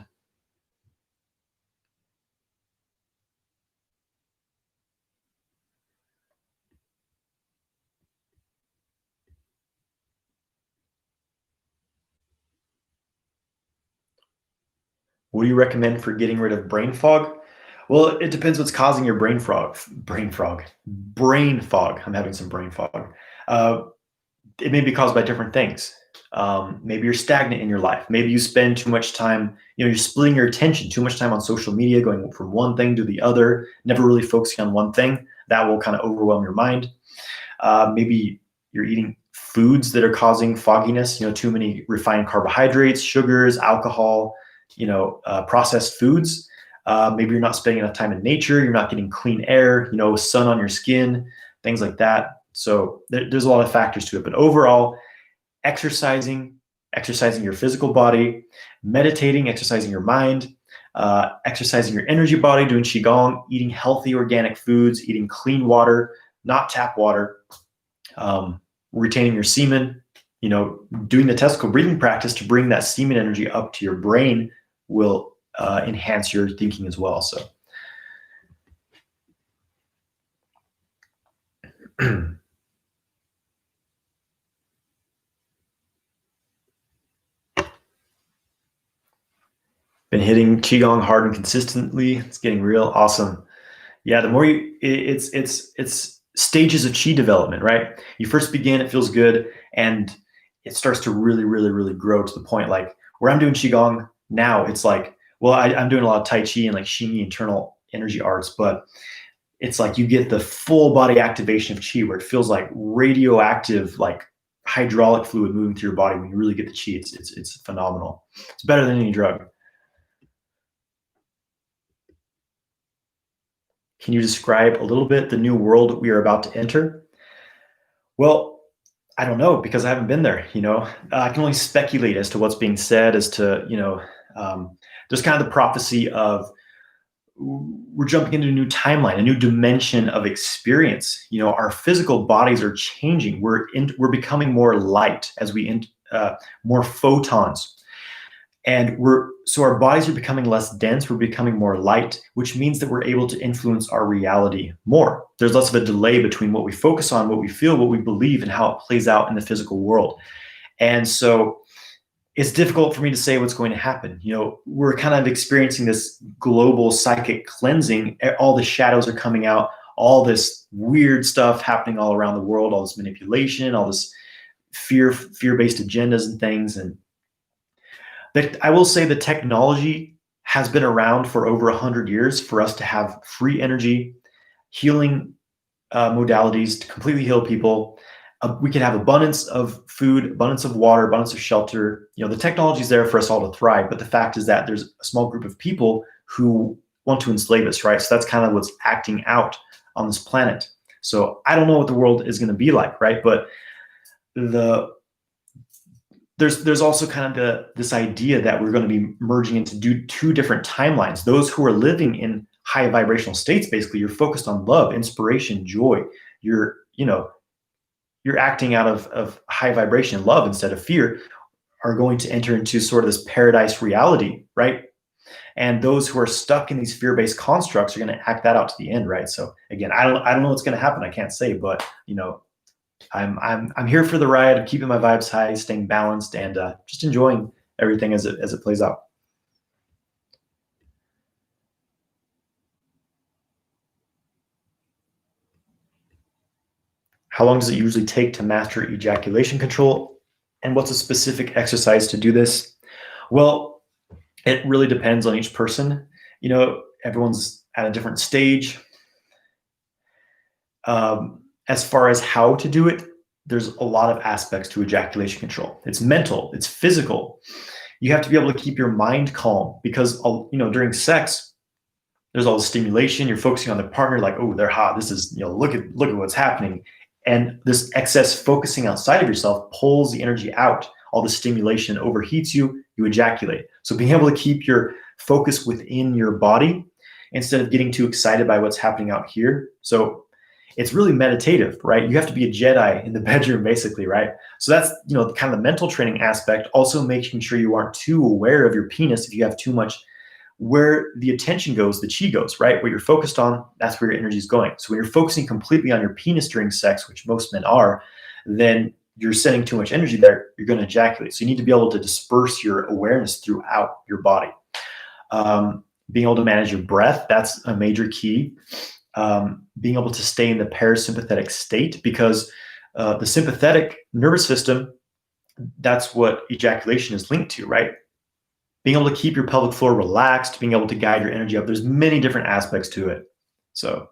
What do you recommend for getting rid of brain fog? Well, it depends what's causing your brain fog. Brain fog. I'm having some brain fog. It may be caused by different things. Maybe you're stagnant in your life. Maybe you spend too much time, you're splitting your attention, too much time on social media, going from one thing to the other, never really focusing on one thing. That will kind of overwhelm your mind. Maybe you're eating foods that are causing fogginess, too many refined carbohydrates, sugars, alcohol, processed foods. Maybe you're not spending enough time in nature. You're not getting clean air, sun on your skin, things like that. So there's a lot of factors to it. But overall, exercising your physical body, meditating, exercising your mind, exercising your energy body, doing qigong, eating healthy organic foods, eating clean water, not tap water, retaining your semen, doing the testicle breathing practice to bring that semen energy up to your brain will enhance your thinking as well. So been hitting qigong hard and consistently. It's getting real awesome. Yeah, the more it's stages of chi development, right? You first begin, it feels good, and it starts to really, really, really grow to the point like where I'm doing qigong now. It's like, well, I'm doing a lot of tai chi and like Xingyi internal energy arts, but it's like you get the full body activation of chi where it feels like radioactive, like hydraulic fluid moving through your body when you really get the chi. It's phenomenal. It's better than any drug. Can you describe a little bit the new world we are about to enter? Well, I don't know because I haven't been there. I can only speculate as to what's being said. As to there's kind of the prophecy of we're jumping into a new timeline, a new dimension of experience. Our physical bodies are changing. We're becoming more light as more photons. And so our bodies are becoming less dense, we're becoming more light, which means that we're able to influence our reality more. There's less of a delay between what we focus on, what we feel, what we believe, and how it plays out in the physical world. And so it's difficult for me to say what's going to happen. We're kind of experiencing this global psychic cleansing. All the shadows are coming out, all this weird stuff happening all around the world, all this manipulation, all this fear-based agendas and things. And I will say the technology has been around for over 100 years for us to have free energy, healing modalities to completely heal people. We can have abundance of food, abundance of water, abundance of shelter. The technology is there for us all to thrive. But the fact is that there's a small group of people who want to enslave us, right? So that's kind of what's acting out on this planet. So I don't know what the world is going to be like, right? But there's also kind of this idea that we're going to be merging into two different timelines. Those who are living in high vibrational states, basically, you're focused on love, inspiration, joy. You're you're acting out of high vibration love instead of fear, are going to enter into sort of this paradise reality, right? And those who are stuck in these fear-based constructs are going to act that out to the end, right? So again, I don't know what's going to happen. I can't say, but I'm here for the ride. I'm keeping my vibes high, staying balanced, and just enjoying everything as it plays out. How long does it usually take to master ejaculation control? And what's a specific exercise to do this? Well, it really depends on each person. Everyone's at a different stage. As far as how to do it, there's a lot of aspects to ejaculation control. It's mental, it's physical. You have to be able to keep your mind calm because, during sex, there's all the stimulation. You're focusing on the partner, like, oh, they're hot. This is, look at what's happening. And this excess focusing outside of yourself pulls the energy out. All the stimulation overheats you, you ejaculate. So being able to keep your focus within your body instead of getting too excited by what's happening out here. So it's really meditative, right? You have to be a Jedi in the bedroom, basically, right? So that's, kind of the mental training aspect. Also making sure you aren't too aware of your penis. If you have too much, where the attention goes, the chi goes, right? What you're focused on, that's where your energy is going. So when you're focusing completely on your penis during sex, which most men are, then you're sending too much energy there, you're going to ejaculate. So you need to be able to disperse your awareness throughout your body. Being able to manage your breath, that's a major key. Being able to stay in the parasympathetic state, because the sympathetic nervous system, that's what ejaculation is linked to, right? Being able to keep your pelvic floor relaxed, being able to guide your energy up. There's many different aspects to it. So,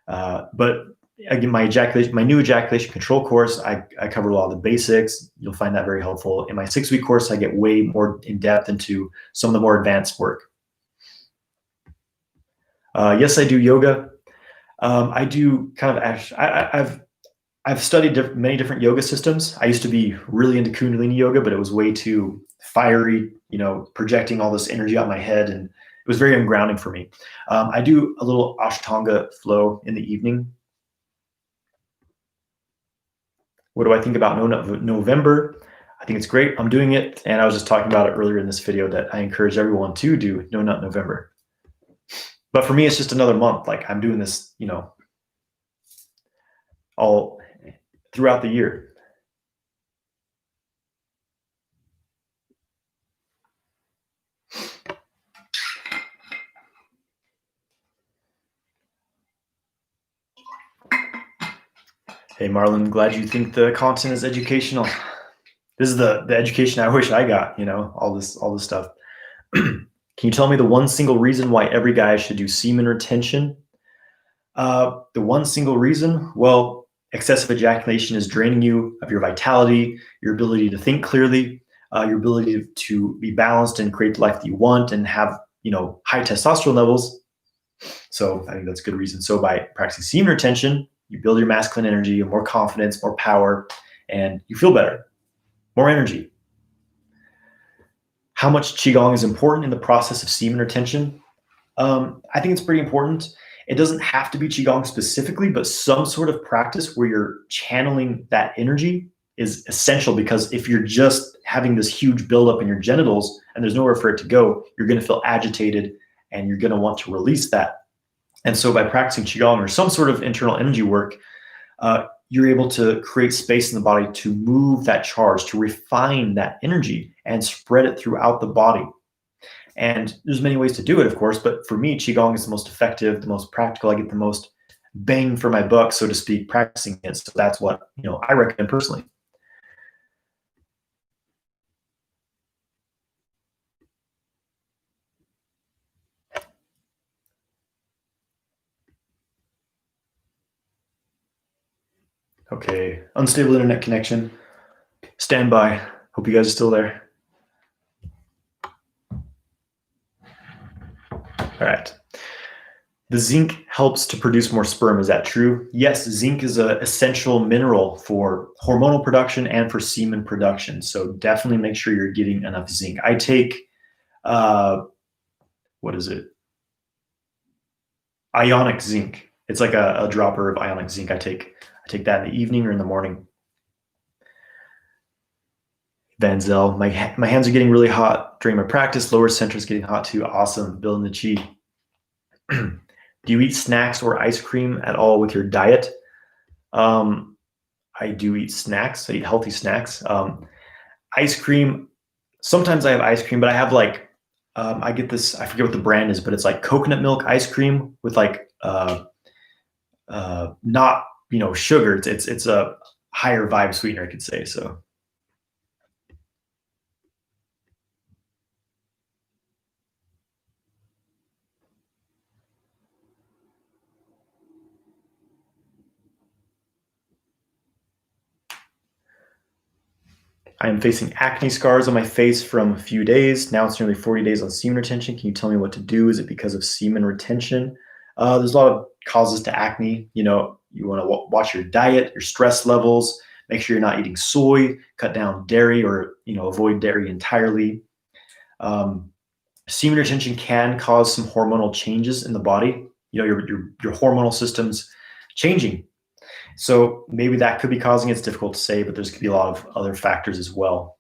but again, my new ejaculation control course, I cover a lot of the basics. You'll find that very helpful. In my 6-week course, I get way more in depth into some of the more advanced work. Yes, I do yoga. I do kind of, I've studied many different yoga systems. I used to be really into Kundalini yoga, but it was way too fiery, projecting all this energy out my head, and it was very ungrounding for me. I do a little Ashtanga flow in the evening. What do I think about November? I think it's great. I'm doing it, and I was just talking about it earlier in this video that I encourage everyone to do No Nut November. But for me, it's just another month. Like, I'm doing this, all throughout the year. Hey, Marlon, glad you think the content is educational. This is the education I wish I got, all this stuff. Can you tell me the one single reason why every guy should do semen retention? The one single reason? Well, excessive ejaculation is draining you of your vitality, your ability to think clearly, your ability to be balanced and create the life that you want and have, high testosterone levels. So I think that's a good reason. So by practicing semen retention, you build your masculine energy, you have more confidence, more power, and you feel better, more energy. How much Qigong is important in the process of semen retention? I think it's pretty important. It doesn't have to be Qigong specifically, but some sort of practice where you're channeling that energy is essential, because if you're just having this huge buildup in your genitals and there's nowhere for it to go, you're going to feel agitated and you're going to want to release that. And so by practicing Qigong or some sort of internal energy work, you're able to create space in the body to move that charge, to refine that energy and spread it throughout the body. And there's many ways to do it, of course, but for me, Qigong is the most effective, the most practical. I get the most bang for my buck, so to speak, practicing it. So that's what, I recommend personally. Okay, unstable internet connection. Stand by. Hope you guys are still there. All right. The zinc helps to produce more sperm. Is that true? Yes, zinc is an essential mineral for hormonal production and for semen production. So definitely make sure you're getting enough zinc. I take, what is it? Ionic zinc. It's like a dropper of ionic zinc I take I take that in the evening or in the morning. Van Zel, my hands are getting really hot during my practice. Lower center is getting hot too. Awesome, building the chi. Do you eat snacks or ice cream at all with your diet? I do eat snacks. I eat healthy snacks. Ice cream. Sometimes I have ice cream, but I have like I get this. I forget what the brand is, but it's like coconut milk ice cream with like not sugar. It's a higher vibe sweetener, I could say. So I am facing acne scars on my face from a few days. Now it's nearly 40 days on semen retention. Can you tell me what to do? Is it because of semen retention? There's a lot of causes to acne. You want to watch your diet, your stress levels, make sure you're not eating soy, cut down dairy, or avoid dairy entirely. Semen retention can cause some hormonal changes in the body. Your hormonal system's changing. So maybe that could be causing it. It's difficult to say, but there's could be a lot of other factors as well.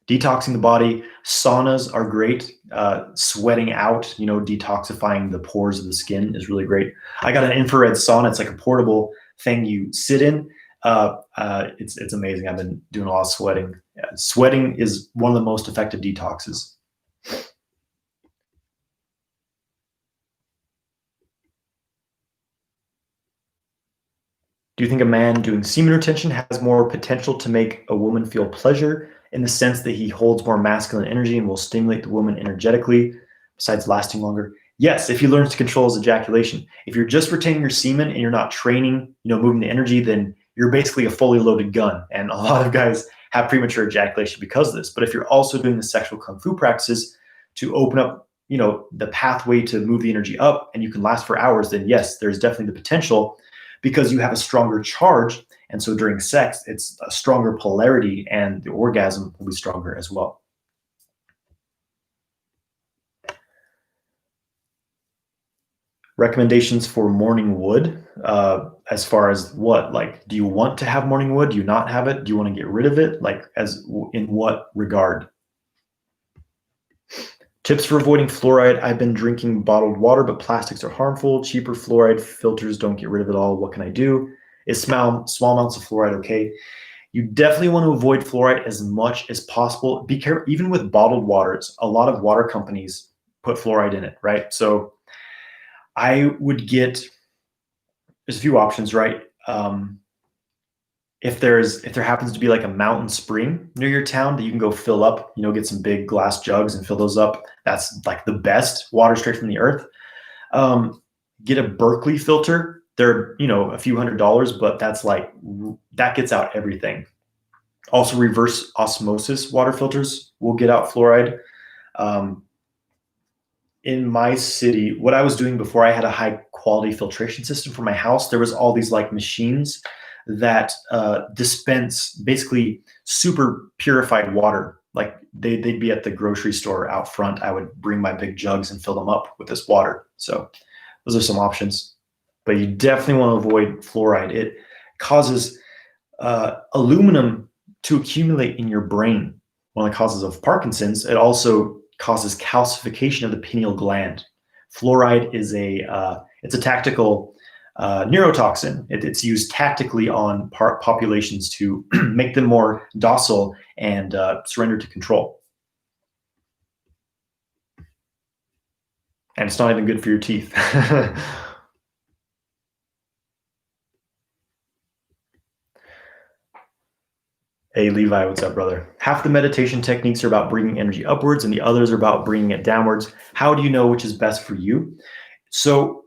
Detoxing the body, saunas are great. Sweating out, detoxifying the pores of the skin is really great. I got an infrared sauna. It's like a portable thing you sit in. It's amazing. I've been doing a lot of sweating. Sweating is one of the most effective detoxes. Do you think a man doing semen retention has more potential to make a woman feel pleasure in the sense that he holds more masculine energy and will stimulate the woman energetically besides lasting longer? Yes, if he learns to control his ejaculation. If you're just retaining your semen and you're not training, moving the energy, then you're basically a fully loaded gun. And a lot of guys have premature ejaculation because of this. But if you're also doing the sexual kung fu practices to open up, the pathway to move the energy up and you can last for hours, then yes, there's definitely the potential because you have a stronger charge. And so during sex, it's a stronger polarity and the orgasm will be stronger as well. Recommendations for morning wood, as far as what? Like, do you want to have morning wood? Do you not have it? Do you want to get rid of it? Like, in what regard? Tips for avoiding fluoride. I've been drinking bottled water, but plastics are harmful. Cheaper fluoride filters don't get rid of it all. What can I do? Is small amounts of fluoride okay? You definitely want to avoid fluoride as much as possible. Be careful, even with bottled waters. A lot of water companies put fluoride in it, right? So I would there's a few options, right? If there happens to be like a mountain spring near your town that you can go fill up, get some big glass jugs and fill those up. That's like the best water straight from the earth. Get a Berkeley filter. They're, a few $100s, but that gets out everything. Also, reverse osmosis water filters will get out fluoride. In my city, what I was doing before I had a high quality filtration system for my house, there was all these like machines that dispense basically super purified water. Like they'd be at the grocery store out front. I would bring my big jugs and fill them up with this water. So those are some options, but you definitely want to avoid fluoride. It causes aluminum to accumulate in your brain. One of the causes of Parkinson's. It also causes calcification of the pineal gland. Fluoride is it's a tactical neurotoxin. It's used tactically on populations to make them more docile and surrender to control. And it's not even good for your teeth. Hey, Levi, what's up, brother? Half the meditation techniques are about bringing energy upwards and the others are about bringing it downwards. How do you know which is best for you? So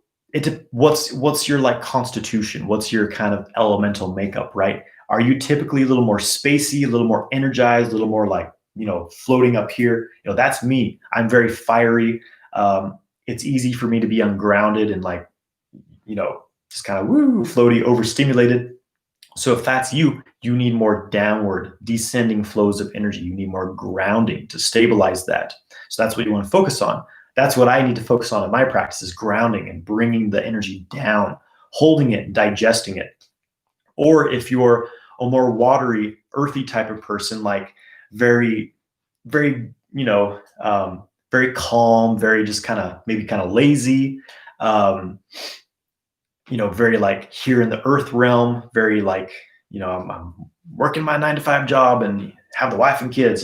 what's your like constitution? What's your kind of elemental makeup, right? Are you typically a little more spacey, a little more energized, a little more like, floating up here? That's me. I'm very fiery. It's easy for me to be ungrounded and like, just kind of floaty, overstimulated. So if that's you, you need more downward descending flows of energy. You need more grounding to stabilize that. So that's what you want to focus on. That's what I need to focus on in my practice, is grounding and bringing the energy down, holding it, digesting it. Or if you're a more watery, earthy type of person, like very, very, very calm, very just kind of maybe kind of lazy, um, very like here in the earth realm, very like, I'm working my 9 to 5 job and have the wife and kids,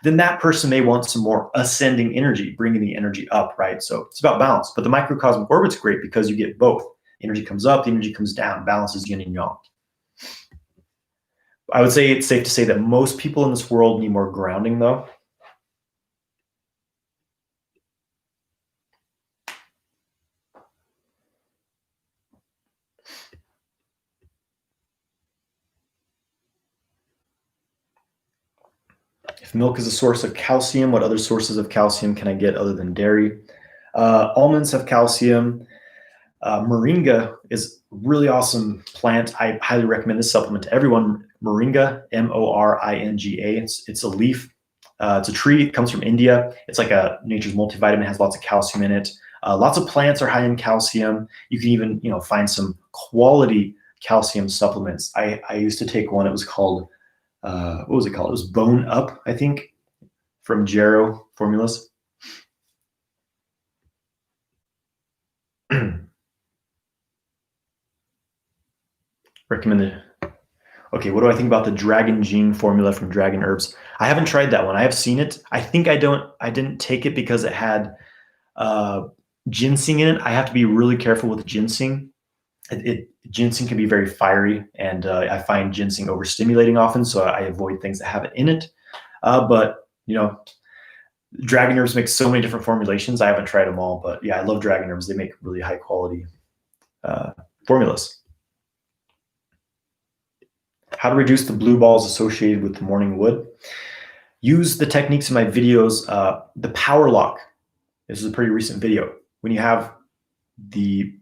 then that person may want some more ascending energy, bringing the energy up, right? So it's about balance. But the microcosmic orbit's great because you get both. The energy comes up, the energy comes down, balances yin and yang. I would say it's safe to say that most people in this world need more grounding, though. If milk is a source of calcium, what other sources of calcium can I get other than dairy? Almonds have calcium. Moringa is a really awesome plant. I highly recommend this supplement to everyone. Moringa, Moringa. It's a leaf. It's a tree. It comes from India. It's like a nature's multivitamin. It has lots of calcium in it. Lots of plants are high in calcium. You can even find some quality calcium supplements. I used to take one. It was called what was it called? It was Bone Up, I think, from Jarrow Formulas. Recommended. Okay, what do I think about the Dragon Gene formula from Dragon Herbs? I haven't tried that one. I have seen it. I think I didn't take it because it had ginseng in it. I have to be really careful with ginseng. Ginseng can be very fiery, and I find ginseng overstimulating often, so I avoid things that have it in it. But Dragon Herbs make so many different formulations. I haven't tried them all, but yeah, I love Dragon Herbs. They make really high quality formulas. How to reduce the blue balls associated with the morning wood. Use the techniques in my videos. The power lock. This is a pretty recent video. When you have the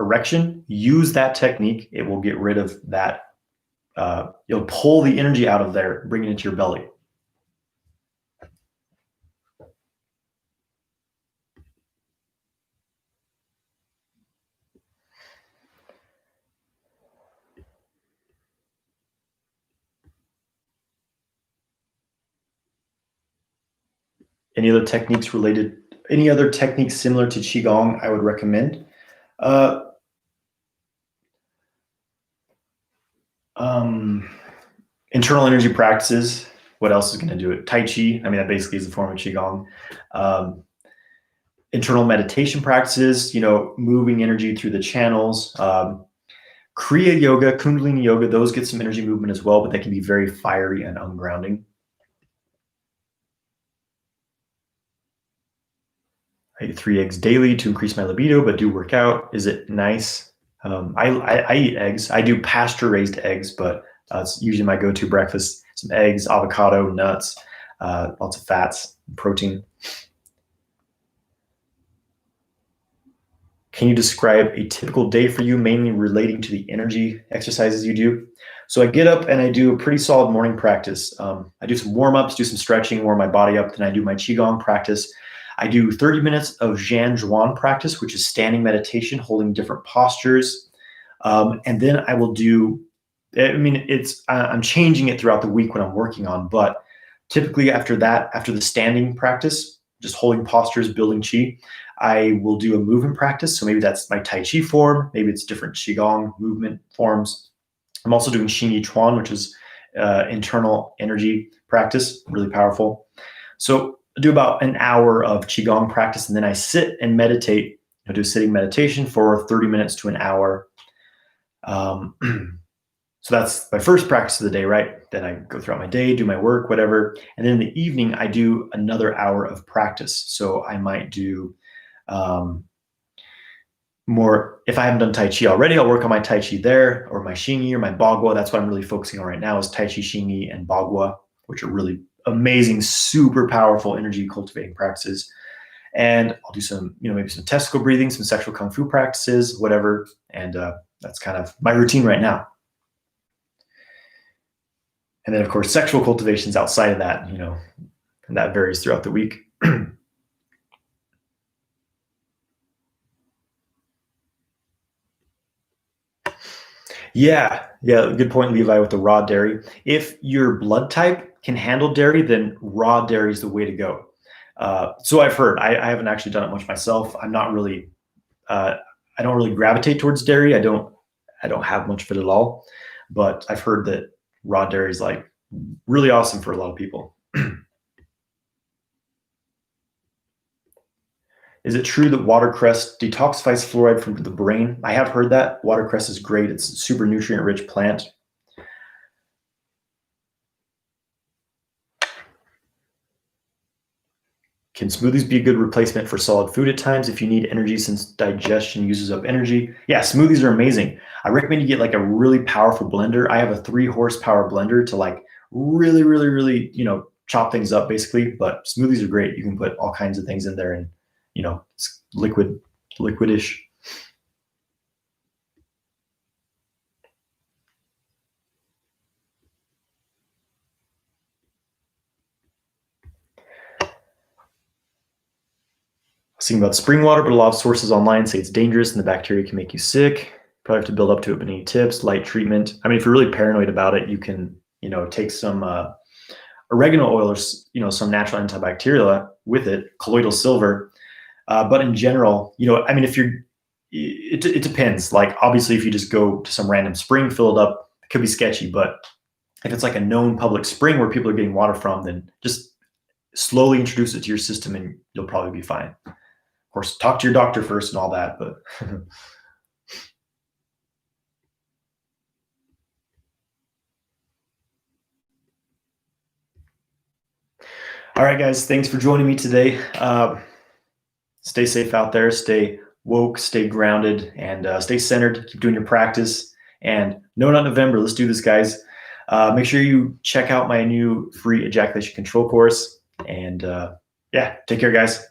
erection, use that technique. It will get rid of that. You'll pull the energy out of there, bring it into your belly. Any other techniques similar to Qigong I would recommend? Internal energy practices. What else is going to do it? Tai Chi. I mean, that basically is a form of Qigong. Internal meditation practices, moving energy through the channels. Kriya yoga, Kundalini yoga, those get some energy movement as well, but they can be very fiery and ungrounding. I eat 3 eggs daily to increase my libido, but do work out. Is it nice? I eat eggs. I do pasture-raised eggs, but it's usually my go-to breakfast. Some eggs, avocado, nuts, lots of fats, protein. Can you describe a typical day for you, mainly relating to the energy exercises you do? So I get up and I do a pretty solid morning practice. I do some warm-ups, do some stretching, warm my body up, then I do my Qigong practice. I do 30 minutes of Zhan Zhuan practice, which is standing meditation, holding different postures. And then I will do, I'm changing it throughout the week when I'm working on, but typically after that, after the standing practice, just holding postures, building Qi, I will do a movement practice. So maybe that's my Tai Chi form. Maybe it's different Qigong movement forms. I'm also doing Xing Yi Chuan, which is internal energy practice, really powerful. So I do about an hour of Qigong practice, and then I sit and meditate. I do a sitting meditation for 30 minutes to an hour. So that's my first practice of the day, right? Then I go throughout my day, do my work, whatever. And then in the evening, I do another hour of practice. So I might do more, if I haven't done Tai Chi already, I'll work on my Tai Chi there, or my Xing Yi or my Bagua. That's what I'm really focusing on right now is Tai Chi, Xing Yi, and Bagua, which are really amazing, super powerful energy cultivating practices. And I'll do some, maybe some testicle breathing, some sexual kung fu practices, whatever. And that's kind of my routine right now. And then, of course, sexual cultivations outside of that, and that varies throughout the week. Yeah, yeah, good point, Levi, with the raw dairy. If your blood type can handle dairy, then raw dairy is the way to go. So I've heard. I haven't actually done it much myself. I'm not really. Uh, I don't really gravitate towards dairy. I don't. I don't have much of it at all. But I've heard that raw dairy is like really awesome for a lot of people. Is it true that watercress detoxifies fluoride from the brain? I have heard that. Watercress is great. It's a super nutrient rich plant. Can smoothies be a good replacement for solid food at times if you need energy since digestion uses up energy? Yeah, smoothies are amazing. I recommend you get like a really powerful blender. I have a 3 horsepower blender to like really, really, really, chop things up basically. But smoothies are great. You can put all kinds of things in there and, it's liquidish. I was thinking about spring water, but a lot of sources online say it's dangerous and the bacteria can make you sick. Probably have to build up to it, but any tips? Light treatment. I mean, if you're really paranoid about it, you can, take some oregano oil or, some natural antibacterial with it, colloidal silver. But in general, I mean, if you're, it depends. Like, obviously, if you just go to some random spring, fill it up, it could be sketchy. But if it's like a known public spring where people are getting water from, then just slowly introduce it to your system and you'll probably be fine. Of course, talk to your doctor first and all that, but all right, guys, thanks for joining me today. Stay safe out there, stay woke, stay grounded, and stay centered. Keep doing your practice. And No Nut November, let's do this, guys. Make sure you check out my new free ejaculation control course. And yeah, take care, guys.